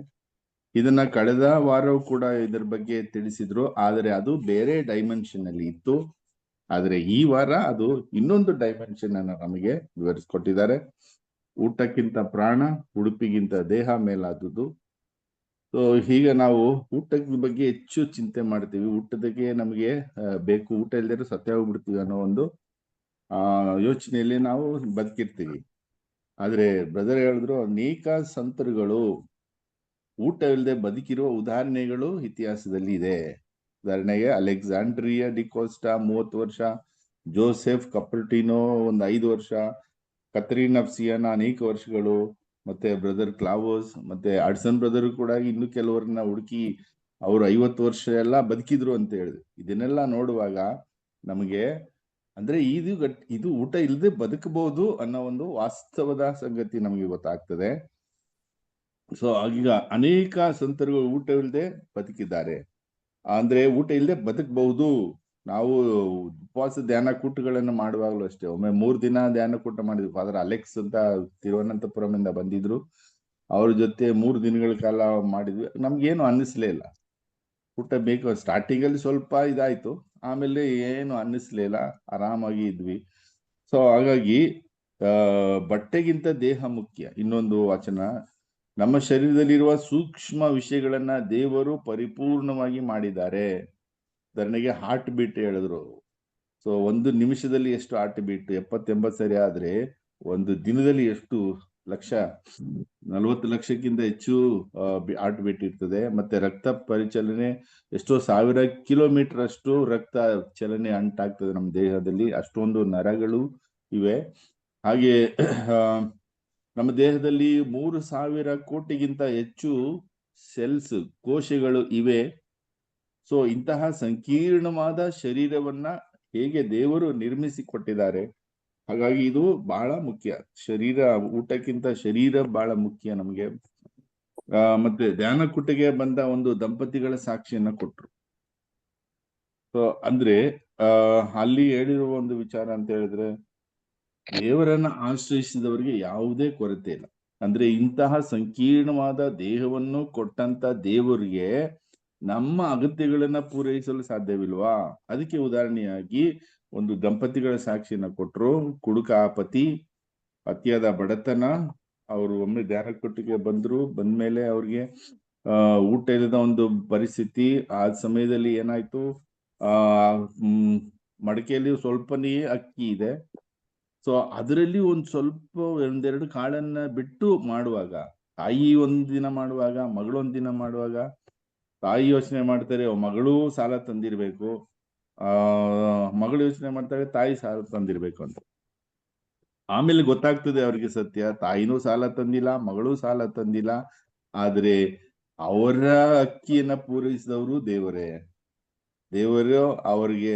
ಇದನ್ನ ಕಳೆದ ವಾರವೂ ಕೂಡ ಇದರ ಬಗ್ಗೆ ತಿಳಿಸಿದ್ರು, ಆದರೆ ಅದು ಬೇರೆ ಡೈಮೆನ್ಷನ್ ಅಲ್ಲಿ ಇತ್ತು. ಆದ್ರೆ ಈ ವಾರ ಅದು ಇನ್ನೊಂದು ಡೈಮೆನ್ಷನ್ ಅನ್ನ ನಮಗೆ ವಿವರಿಸ್ಕೊಟ್ಟಿದ್ದಾರೆ. ಊಟಕ್ಕಿಂತ ಪ್ರಾಣ, ಉಡುಪಿಗಿಂತ ದೇಹ ಮೇಲಾದುದು. ಸೊ ಈಗ ನಾವು ಊಟದ ಬಗ್ಗೆ ಹೆಚ್ಚು ಚಿಂತೆ ಮಾಡ್ತೀವಿ. ಊಟದಕ್ಕೆ ನಮಗೆ ಬೇಕು, ಊಟ ಇಲ್ದಿರೋ ಸತ್ಯ ಹೋಗ್ಬಿಡ್ತೀವಿ ಅನ್ನೋ ಒಂದು ಯೋಚನೆಯಲ್ಲಿ ನಾವು ಬದುಕಿರ್ತೀವಿ. ಆದ್ರೆ ಬ್ರದರ್ ಹೇಳಿದ್ರು, ಅನೇಕ ಸಂತರುಗಳು ಊಟ ಇಲ್ಲದೆ ಬದುಕಿರುವ ಉದಾಹರಣೆಗಳು ಇತಿಹಾಸದಲ್ಲಿ ಇದೆ. ಉದಾಹರಣೆಗೆ ಅಲೆಕ್ಸಾಂಡ್ರಿಯಾ ಡಿಕೋಸ್ಟಾ 30 ವರ್ಷ, ಜೋಸೆಫ್ ಕಪರ್ಟಿನೋ 5 ವರ್ಷ, ಕತ್ರೀನ್ ಆಫ್ ಸಿಯಾನಾ ಅನೇಕ ವರ್ಷಗಳು, ಮತ್ತೆ ಬ್ರದರ್ ಕ್ಲಾವೋಸ್, ಮತ್ತೆ ಅಡ್ಸನ್ ಬ್ರದರ್ ಕೂಡ ಇನ್ನು ಕೆಲವರನ್ನ ಹುಡುಕಿ ಅವರು 50 ವರ್ಷ ಎಲ್ಲ ಬದುಕಿದ್ರು ಅಂತ ಹೇಳಿದ್ರು. ಇದನ್ನೆಲ್ಲ ನೋಡುವಾಗ ನಮಗೆ ಅಂದ್ರೆ ಇದು ಊಟ ಇಲ್ಲದೆ ಬದುಕಬಹುದು ಅನ್ನೋ ಒಂದು ವಾಸ್ತವದ ಸಂಗತಿ ನಮಗೆ ಗೊತ್ತಾಗ್ತದೆ. ಸೊ ಈಗ ಅನೇಕ ಸಂತರುಗಳು ಊಟ ಇಲ್ಲದೆ ಬದುಕಿದ್ದಾರೆ. ಅಂದ್ರೆ ಊಟ ಇಲ್ಲದೆ ಬದುಕಬಹುದು. ನಾವು ಉಪವಾಸ ಧ್ಯಾನ ಕೂಟಗಳನ್ನು ಮಾಡುವಾಗಲೂ ಅಷ್ಟೇ, ಒಮ್ಮೆ 3 ದಿನ ಧ್ಯಾನ ಕೂಟ ಮಾಡಿದ್ವಿ. ಫಾದರ್ ಅಲೆಕ್ಸ್ ಅಂತ ತಿರುವನಂತಪುರಮಿಂದ ಬಂದಿದ್ರು, ಅವ್ರ ಜೊತೆ 3 ದಿನಗಳ ಕಾಲ ಮಾಡಿದ್ವಿ. ನಮ್ಗೇನು ಅನ್ನಿಸ್ಲೇ ಇಲ್ಲ. ಊಟ ಬೇಕು, ಸ್ಟಾರ್ಟಿಂಗ್ ಅಲ್ಲಿ ಸ್ವಲ್ಪ ಇದಾಯ್ತು, ಆಮೇಲೆ ಏನು ಅನ್ನಿಸ್ಲೇ ಇಲ್ಲ, ಆರಾಮಾಗಿ ಇದ್ವಿ. ಸೊ ಹಾಗಾಗಿ ಬಟ್ಟೆಗಿಂತ ದೇಹ ಮುಖ್ಯ. ಇನ್ನೊಂದು ವಚನ, ನಮ್ಮ ಶರೀರದಲ್ಲಿರುವ ಸೂಕ್ಷ್ಮ ವಿಷಯಗಳನ್ನ ದೇವರು ಪರಿಪೂರ್ಣವಾಗಿ ಮಾಡಿದ್ದಾರೆ. ಉದಾಹರಣೆಗೆ ಹಾರ್ಟ್ ಬೀಟ್ ಹೇಳಿದ್ರು. ಸೊ 1 ನಿಮಿಷದಲ್ಲಿ ಎಷ್ಟು ಹಾರ್ಟ್ ಬೀಟ್, 70-80 ಸರಿ ಆದ್ರೆ 1 ದಿನದಲ್ಲಿ ಎಷ್ಟು 40 ಲಕ್ಷಕ್ಕಿಂತ ಹೆಚ್ಚು ಹಾರ್ಟ್ ಬೀಟ್ ಇರ್ತದೆ. ಮತ್ತೆ ರಕ್ತ ಪರಿಚಲನೆ ಎಷ್ಟೋ 1000 ಕಿಲೋಮೀಟರ್ ಅಷ್ಟು ರಕ್ತ ಚಲನೆ ಅಂಟಾಗ್ತದೆ ನಮ್ಮ ದೇಹದಲ್ಲಿ, ಅಷ್ಟೊಂದು ನರಗಳು ಇವೆ. ಹಾಗೆ ನಮ್ಮ ದೇಹದಲ್ಲಿ 3000 ಕೋಟಿಗಿಂತ ಹೆಚ್ಚು ಸೆಲ್ಸ್, ಕೋಶಗಳು ಇವೆ. ಸೊ ಇಂತಹ ಸಂಕೀರ್ಣವಾದ ಶರೀರವನ್ನ ಹೇಗೆ ದೇವರು ನಿರ್ಮಿಸಿಕೊಟ್ಟಿದ್ದಾರೆ. ಹಾಗಾಗಿ ಇದು ಬಹಳ ಮುಖ್ಯ. ಊಟಕ್ಕಿಂತ ಶರೀರ ಬಹಳ ಮುಖ್ಯ ನಮಗೆ. ಮತ್ತೆ ಧ್ಯಾನ ಕೂಟಕ್ಕೆ ಬಂದ ಒಂದು ದಂಪತಿಗಳ ಸಾಕ್ಷಿಯನ್ನ ಕೊಟ್ರು. ಸೊ ಅಂದ್ರೆ ಅಲ್ಲಿ ಹೇಳಿರುವ ಒಂದು ವಿಚಾರ ಅಂತ ಹೇಳಿದ್ರೆ, ದೇವರನ್ನ ಆಶ್ರಯಿಸಿದವರಿಗೆ ಯಾವುದೇ ಕೊರತೆ ಇಲ್ಲ. ಅಂದ್ರೆ ಇಂತಹ ಸಂಕೀರ್ಣವಾದ ದೇಹವನ್ನು ಕೊಟ್ಟಂತ ದೇವರಿಗೆ ನಮ್ಮ ಅಗತ್ಯಗಳನ್ನ ಪೂರೈಸಲು ಸಾಧ್ಯವಿಲ್ವಾ? ಅದಕ್ಕೆ ಉದಾಹರಣೆಯಾಗಿ ಒಂದು ದಂಪತಿಗಳ ಸಾಕ್ಷಿಯನ್ನ ಕೊಟ್ರು. ಕುಡುಕ ಪತಿ, ಅತಿಯಾದ ಬಡತನ, ಅವರು ಒಮ್ಮೆ ಧ್ಯಾನ ಕೂಟಕ್ಕೆ ಬಂದ್ಮೇಲೆ ಅವ್ರಿಗೆ ಊಟ ಇಲ್ಲದ ಒಂದು ಪರಿಸ್ಥಿತಿ. ಆ ಸಮಯದಲ್ಲಿ ಏನಾಯ್ತು, ಮಡಕೆಯಲ್ಲಿ ಸ್ವಲ್ಪನೇ ಅಕ್ಕಿ ಇದೆ. ಸೊ ಅದರಲ್ಲಿ ಒಂದೆರಡು ಕಾಳನ್ನ ಬಿಟ್ಟು ಮಾಡುವಾಗ, ತಾಯಿ ಒಂದಿನ ಮಾಡುವಾಗ, ಮಗಳು ಒಂದಿನ ಮಾಡುವಾಗ, ತಾಯಿ ಯೋಚನೆ ಮಾಡ್ತಾರೆ ಮಗಳು ಸಾಲ ತಂದಿರ್ಬೇಕು, ಮಗಳು ಯೋಚನೆ ಮಾಡ್ತಾರೆ ತಾಯಿ ಸಾಲ ತಂದಿರ್ಬೇಕು ಅಂತ. ಆಮೇಲೆ ಗೊತ್ತಾಗ್ತದೆ ಅವ್ರಿಗೆ ಸತ್ಯ, ತಾಯಿನೂ ಸಾಲ ತಂದಿಲ್ಲ, ಮಗಳು ಸಾಲ ತಂದಿಲ್ಲ. ಆದ್ರೆ ಅವರ ಅಕ್ಕಿಯನ್ನ ಪೂರೈಸಿದವರು ದೇವರೇ. ಅವರಿಗೆ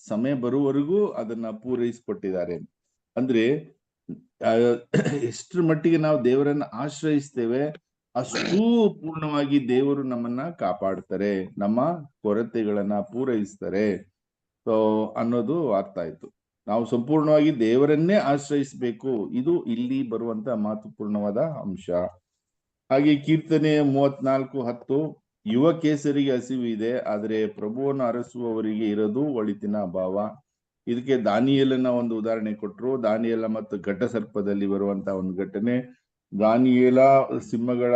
ಸಮಯ ಬರುವವರೆಗೂ ಅದನ್ನ ಪೂರೈಸಿಕೊಟ್ಟಿದ್ದಾರೆ. ಅಂದ್ರೆ ಆ, ಎಷ್ಟರ ಮಟ್ಟಿಗೆ ನಾವು ದೇವರನ್ನ ಆಶ್ರಯಿಸ್ತೇವೆ ಅಷ್ಟೂ ಪೂರ್ಣವಾಗಿ ದೇವರು ನಮ್ಮನ್ನ ಕಾಪಾಡ್ತಾರೆ, ನಮ್ಮ ಕೊರತೆಗಳನ್ನ ಪೂರೈಸ್ತಾರೆ. ಸೊ ಅನ್ನೋದು ಅರ್ಥ ಆಯ್ತು. ನಾವು ಸಂಪೂರ್ಣವಾಗಿ ದೇವರನ್ನೇ ಆಶ್ರಯಿಸಬೇಕು, ಇದು ಇಲ್ಲಿ ಬರುವಂತ ಮಹತ್ವಪೂರ್ಣವಾದ ಅಂಶ. ಹಾಗೆ ಕೀರ್ತನೆ 34:10, ಯುವ ಕೇಸರಿಗೆ ಹಸಿವು ಇದೆ, ಆದರೆ ಪ್ರಭುವನ್ನು ಅರಸುವವರಿಗೆ ಇರೋದು ಒಳಿತಿನ ಅಭಾವ. ಇದಕ್ಕೆ ದಾನಿಯೇಲನ ಒಂದು ಉದಾಹರಣೆ ಕೊಟ್ಟರು. ದಾನಿಯೇಲ ಮತ್ತು ಘಟಸರ್ಪದಲ್ಲಿ ಬರುವಂತ ಒಂದು ಘಟನೆ. ದಾನಿಯೇಲ ಸಿಂಹಗಳ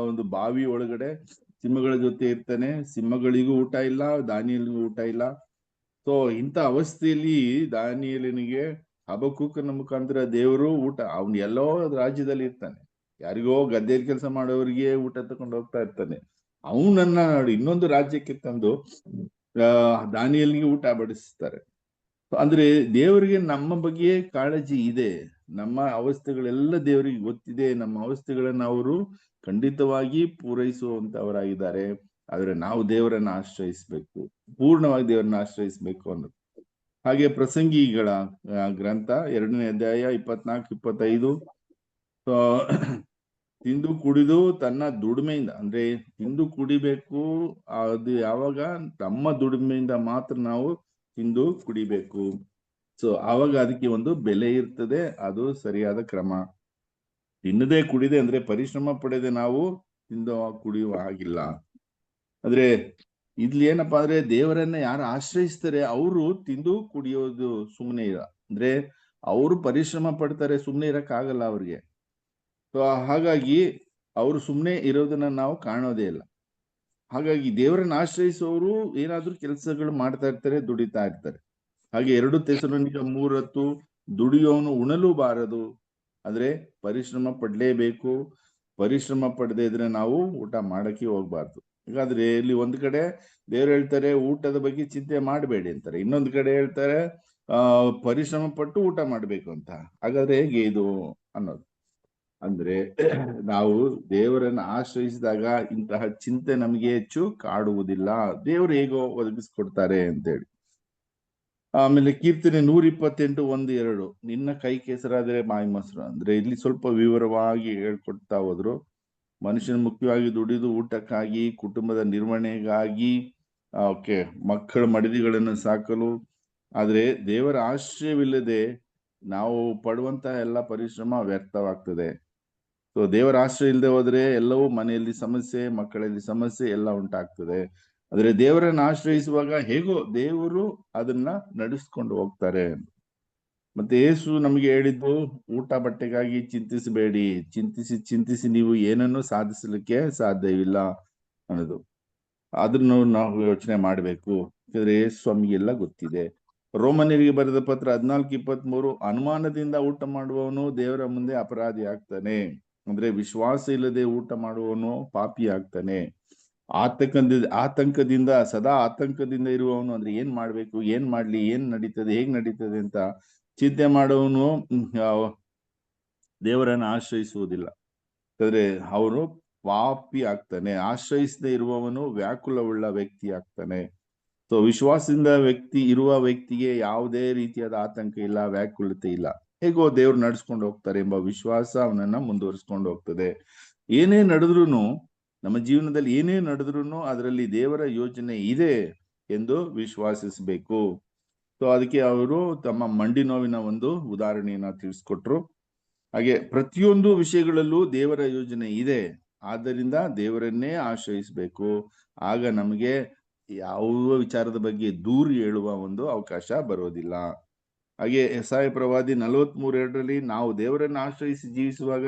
ಒಂದು ಬಾವಿ ಒಳಗಡೆ ಸಿಂಹಗಳ ಜೊತೆ ಇರ್ತಾನೆ. ಸಿಂಹಗಳಿಗೂ ಊಟ ಇಲ್ಲ, ದಾನಿಯೇಲಿಗೂ ಊಟ ಇಲ್ಲ. ಸೊ ಇಂಥ ಅವಸ್ಥೆಯಲ್ಲಿ ದಾನಿಯೇಲನಿಗೆ ಹಬಕ್ಕೂಕನ ಮುಖಾಂತರ ದೇವರು ಊಟ, ಅವನು ಎಲ್ಲೋ ರಾಜ್ಯದಲ್ಲಿ ಇರ್ತಾನೆ, ಯಾರಿಗೋ ಗದ್ದೆಯಲ್ಲಿ ಕೆಲಸ ಮಾಡೋರಿಗೆ ಊಟ ತಕೊಂಡು ಹೋಗ್ತಾ ಇರ್ತಾನೆ. ಅವನನ್ನ ನೋಡಿ ಇನ್ನೊಂದು ರಾಜ್ಯಕ್ಕೆ ತಂದು ದಾನಿಯೇಲನಿಗೆ ಊಟ ಬಡಿಸ್ತಾರೆ. ಅಂದ್ರೆ ದೇವರಿಗೆ ನಮ್ಮ ಬಗ್ಗೆ ಕಾಳಜಿ ಇದೆ, ನಮ್ಮ ಅವಸ್ಥೆಗಳೆಲ್ಲ ದೇವರಿಗೆ ಗೊತ್ತಿದೆ, ನಮ್ಮ ಅವಸ್ಥೆಗಳನ್ನ ಅವರು ಖಂಡಿತವಾಗಿ ಪೂರೈಸುವಂತವರಾಗಿದ್ದಾರೆ. ಆದ್ರೆ ನಾವು ದೇವರನ್ನ ಆಶ್ರಯಿಸ್ಬೇಕು, ಪೂರ್ಣವಾಗಿ ದೇವರನ್ನ ಆಶ್ರಯಿಸ್ಬೇಕು ಅನ್ನೋದು. ಹಾಗೆ ಪ್ರಸಂಗಿಗಳ ಗ್ರಂಥ 2ನೇ ಅಧ್ಯಾಯ 24-25, ತಿಂದು ಕುಡಿದು ತನ್ನ ದುಡಿಮೆಯಿಂದ, ಅಂದ್ರೆ ತಿಂದು ಕುಡಿಬೇಕು, ಅದು ಯಾವಾಗ ನಮ್ಮ ದುಡಿಮೆಯಿಂದ ಮಾತ್ರ ನಾವು ತಿಂದು ಕುಡಿಬೇಕು. ಸೊ ಆವಾಗ ಅದಕ್ಕೆ ಒಂದು ಬೆಲೆ ಇರ್ತದೆ, ಅದು ಸರಿಯಾದ ಕ್ರಮ. ತಿನ್ನದೆ ಕುಡಿದೆ ಅಂದ್ರೆ ಪರಿಶ್ರಮ ಪಡೆದೆ ನಾವು ತಿಂದು ಕುಡಿಯುವ ಹಾಗಿಲ್ಲ. ಅಂದ್ರೆ ಇಲ್ಲಿ ಏನಪ್ಪಾ ಅಂದ್ರೆ ದೇವರನ್ನ ಯಾರು ಆಶ್ರಯಿಸ್ತಾರೆ ಅವರು ತಿಂದು ಕುಡಿಯೋದು ಸುಮ್ಮನೆ ಇಲ್ಲ, ಅಂದ್ರೆ ಅವರು ಪರಿಶ್ರಮ ಪಡ್ತಾರೆ, ಸುಮ್ಮನೆ ಇರಕ್ಕಾಗಲ್ಲ ಅವ್ರಿಗೆ. ಸೊ ಹಾಗಾಗಿ ಅವರು ಸುಮ್ಮನೆ ಇರೋದನ್ನ ನಾವು ಕಾಣೋದೇ ಇಲ್ಲ. ಹಾಗಾಗಿ ದೇವರನ್ನ ಆಶ್ರಯಿಸುವವರು ಏನಾದ್ರೂ ಕೆಲಸಗಳು ಮಾಡ್ತಾ ಇರ್ತಾರೆ, ದುಡಿತಾ ಇರ್ತಾರೆ. ಹಾಗೆ 2 ಥೆಸಲೋನಿಕ 3:10, ದುಡಿಯೋನು ಉಣಲು ಬಾರದು, ಅಂದ್ರೆ ಪರಿಶ್ರಮ ಪಡ್ಲೇಬೇಕು. ಪರಿಶ್ರಮ ಪಡದೇ ಇದ್ರೆ ನಾವು ಊಟ ಮಾಡಕ್ಕೆ ಹೋಗ್ಬಾರ್ದು. ಹಾಗಾದ್ರೆ ಇಲ್ಲಿ ಒಂದ್ ಕಡೆ ದೇವ್ರು ಹೇಳ್ತಾರೆ ಊಟದ ಬಗ್ಗೆ ಚಿಂತೆ ಮಾಡಬೇಡಿ ಅಂತಾರೆ, ಇನ್ನೊಂದು ಕಡೆ ಹೇಳ್ತಾರೆ ಪರಿಶ್ರಮ ಪಟ್ಟು ಊಟ ಮಾಡ್ಬೇಕು ಅಂತ. ಹಾಗಾದ್ರೆ ಹೇಗೆ ಇದು ಅನ್ನೋದು. ಅಂದ್ರೆ ನಾವು ದೇವರನ್ನ ಆಶ್ರಯಿಸಿದಾಗ ಇಂತಹ ಚಿಂತೆ ನಮಗೆ ಹೆಚ್ಚು ಕಾಡುವುದಿಲ್ಲ, ದೇವರು ಹೇಗೋ ಒದಗಿಸ್ಕೊಡ್ತಾರೆ ಅಂತೇಳಿ. ಆಮೇಲೆ ಕೀರ್ತನೆ 128:1-2, ನಿನ್ನ ಕೈ ಕೆಸರಾದರೆ ಬಾಯಿ ಮೊಸರು. ಅಂದ್ರೆ ಇಲ್ಲಿ ಸ್ವಲ್ಪ ವಿವರವಾಗಿ ಹೇಳ್ಕೊಡ್ತಾ ಹೋದ್ರು. ಮನುಷ್ಯನ ಮುಖ್ಯವಾಗಿ ದುಡಿದು ಊಟಕ್ಕಾಗಿ, ಕುಟುಂಬದ ನಿರ್ವಹಣೆಗಾಗಿ, ಮಕ್ಕಳ ಮಡದಿಗಳನ್ನು ಸಾಕಲು. ಆದ್ರೆ ದೇವರ ಆಶ್ರಯವಿಲ್ಲದೆ ನಾವು ಪಡುವಂತ ಎಲ್ಲ ಪರಿಶ್ರಮ ವ್ಯರ್ಥವಾಗ್ತದೆ. ಸೊ ದೇವರ ಆಶ್ರಯ ಇಲ್ಲದೆ ಹೋದ್ರೆ ಎಲ್ಲವೂ ಮನೆಯಲ್ಲಿ ಸಮಸ್ಯೆ, ಮಕ್ಕಳಲ್ಲಿ ಸಮಸ್ಯೆ ಎಲ್ಲ ಉಂಟಾಗ್ತದೆ. ಆದ್ರೆ ದೇವರನ್ನ ಆಶ್ರಯಿಸುವಾಗ ಹೇಗೋ ದೇವರು ಅದನ್ನ ನಡೆಸ್ಕೊಂಡು ಹೋಗ್ತಾರೆ. ಮತ್ತೆ ಯೇಸು ನಮಗೆ ಹೇಳಿದ್ದು ಊಟ ಬಟ್ಟೆಗಾಗಿ ಚಿಂತಿಸಬೇಡಿ, ಚಿಂತಿಸಿ ನೀವು ಏನನ್ನು ಸಾಧಿಸಲಿಕ್ಕೆ ಸಾಧ್ಯವಿಲ್ಲ ಅನ್ನೋದು. ಅದನ್ನು ನಾವು ಯೋಚನೆ ಮಾಡ್ಬೇಕು, ಯಾಕಂದ್ರೆ ಯೇಸು ಸ್ವಾಮಿಗೆಲ್ಲ ಗೊತ್ತಿದೆ. ರೋಮನಿಯರಿಗೆ ಬರೆದ ಪತ್ರ 14:23, ಅನುಮಾನದಿಂದ ಊಟ ಮಾಡುವವನು ದೇವರ ಮುಂದೆ ಅಪರಾಧಿ ಆಗ್ತಾನೆ. ಅಂದ್ರೆ ವಿಶ್ವಾಸ ಇಲ್ಲದೆ ಊಟ ಮಾಡುವವನು ಪಾಪಿ ಆಗ್ತಾನೆ. ಆತಂಕದಿಂದ ಸದಾ ಆತಂಕದಿಂದ ಇರುವವನು, ಅಂದ್ರೆ ಏನ್ ಮಾಡ್ಬೇಕು, ಏನ್ ಮಾಡ್ಲಿ, ಏನ್ ನಡೀತದೆ, ಹೇಗ್ ನಡೀತದೆ ಅಂತ ಚಿಂತೆ ಮಾಡುವವನು ದೇವರನ್ನು ಆಶ್ರಯಿಸುವುದಿಲ್ಲ, ಯಾಕಂದ್ರೆ ಅವನು ಪಾಪಿ ಆಗ್ತಾನೆ. ಆಶ್ರಯಿಸದೆ ಇರುವವನು ವ್ಯಾಕುಲವುಳ್ಳ ವ್ಯಕ್ತಿ ಆಗ್ತಾನೆ. ಸೊ ವಿಶ್ವಾಸದಿಂದ ಇರುವ ವ್ಯಕ್ತಿಗೆ ಯಾವುದೇ ರೀತಿಯಾದ ಆತಂಕ ಇಲ್ಲ, ವ್ಯಾಕುಲತೆ ಇಲ್ಲ. ಹೇಗೋ ದೇವ್ರು ನಡ್ಸ್ಕೊಂಡು ಹೋಗ್ತಾರೆ ಎಂಬ ವಿಶ್ವಾಸ ಅವನನ್ನ ಮುಂದುವರಿಸ್ಕೊಂಡು ಹೋಗ್ತದೆ. ಏನೇ ನಡೆದ್ರು, ನಮ್ಮ ಜೀವನದಲ್ಲಿ ಏನೇ ನಡೆದ್ರು ಅದರಲ್ಲಿ ದೇವರ ಯೋಜನೆ ಇದೆ ಎಂದು ವಿಶ್ವಾಸಿಸಬೇಕು. ಸೊ ಅದಕ್ಕೆ ಅವರು ತಮ್ಮ ಮಂಡಿ ನೋವಿನ ಒಂದು ಉದಾಹರಣೆಯನ್ನ ತಿಳಿಸ್ಕೊಟ್ರು. ಹಾಗೆ ಪ್ರತಿಯೊಂದು ವಿಷಯಗಳಲ್ಲೂ ದೇವರ ಯೋಜನೆ ಇದೆ, ಆದ್ದರಿಂದ ದೇವರನ್ನೇ ಆಶ್ರಯಿಸಬೇಕು. ಆಗ ನಮಗೆ ಯಾವ ವಿಚಾರದ ಬಗ್ಗೆ ದೂರು ಹೇಳುವ ಒಂದು ಅವಕಾಶ ಬರೋದಿಲ್ಲ. ಹಾಗೆ ಯೆಶಾಯ ಪ್ರವಾದಿ 43:2, ನಾವು ದೇವರನ್ನು ಆಶ್ರಯಿಸಿ ಜೀವಿಸುವಾಗ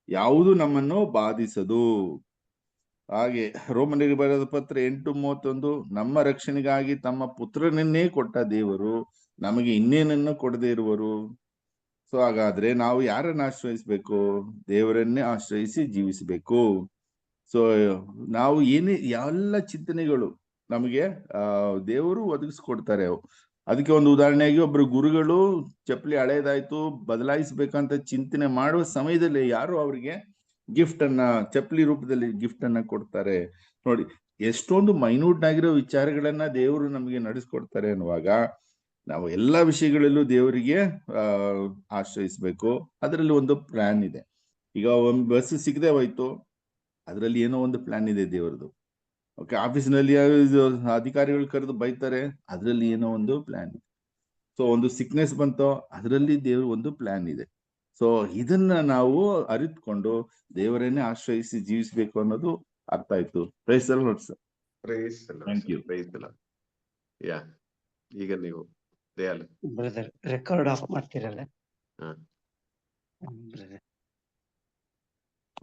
ಯಾವುದು ನಮ್ಮನ್ನು ಬಾಧಿಸದು. ಹಾಗೆ ರೋಮನಿಯರಿಗೆ ಬರೆದ ಪತ್ರ 8:31, ನಮ್ಮ ರಕ್ಷಣೆಗಾಗಿ ತಮ್ಮ ಪುತ್ರನನ್ನೇ ಕೊಟ್ಟ ದೇವರು ನಮಗೆ ಇನ್ನೇನನ್ನು ಕೊಡದೇ ಇರುವರು. ಸೊ ಹಾಗಾದ್ರೆ ನಾವು ಯಾರನ್ನ ಆಶ್ರಯಿಸ್ಬೇಕು? ದೇವರನ್ನೇ ಆಶ್ರಯಿಸಿ ಜೀವಿಸಬೇಕು. ಸೊ ನಾವು ಎಲ್ಲ ಚಿಂತನೆಗಳು ನಮಗೆ ದೇವರು ಒದಗಿಸ್ಕೊಡ್ತಾರೆ. ಅದಕ್ಕೆ ಒಂದು ಉದಾಹರಣೆಯಾಗಿ ಒಬ್ರು ಗುರುಗಳು ಚಪ್ಪಲಿ ಹಳೇದಾಯ್ತು ಬದಲಾಯಿಸ್ಬೇಕಂತ ಚಿಂತನೆ ಮಾಡುವ ಸಮಯದಲ್ಲಿ ಯಾರು ಅವರಿಗೆ ಗಿಫ್ಟ್ ಅನ್ನ, ಚಪ್ಪಲಿ ರೂಪದಲ್ಲಿ ಗಿಫ್ಟ್ ಅನ್ನ ಕೊಡ್ತಾರೆ. ನೋಡಿ, ಎಷ್ಟೊಂದು ಮೈನ್ಯೂಟ್ ಆಗಿರೋ ವಿಚಾರಗಳನ್ನ ದೇವರು ನಮಗೆ ನಡೆಸ್ಕೊಡ್ತಾರೆ ಅನ್ನುವಾಗ ನಾವು ಎಲ್ಲಾ ವಿಷಯಗಳಲ್ಲೂ ದೇವರಿಗೆ ಆಶ್ರಯಿಸ್ಬೇಕು. ಅದರಲ್ಲಿ ಒಂದು ಪ್ಲಾನ್ ಇದೆ. ಈಗ ಒಂದು ಬಸ್ ಸಿಗದೆ ಹೋಯ್ತು, ಅದರಲ್ಲಿ ಏನೋ ಒಂದು ಪ್ಲಾನ್ ಇದೆ ದೇವರದು. ಓಕೆ, ಆಫೀಸ್ನಲ್ಲಿ ಅಧಿಕಾರಿಗಳು ಕರೆದು ಬೈತಾರೆ, ಅದರಲ್ಲಿ ಏನೋ ಒಂದು ಪ್ಲಾನ್ ಇದೆ. ಸೊ ಒಂದು ಸಿಕ್ನೆಸ್ ಬಂತು, ಅದರಲ್ಲಿ ದೇವ್ರ ಒಂದು ಪ್ಲಾನ್ ಇದೆ. ಸೊ ಇದನ್ನ ನಾವು ಅರಿತುಕೊಂಡು ದೇವರನ್ನೇ ಆಶ್ರಯಿಸಿ ಜೀವಿಸ್ಬೇಕು ಅನ್ನೋದು ಅರ್ಥ ಆಯ್ತು. Praise the lord sir. Praise the lord. Thank you. Praise the lord. Yeah, ಈಗ ನೀವು ದಯಾಳು. ಬ್ರದರ್ ರೆಕಾರ್ಡ್ ಆಫ್ ಮಾಡ್ತೀರಲ್ಲ ಹಾ. ಬ್ರದರ್.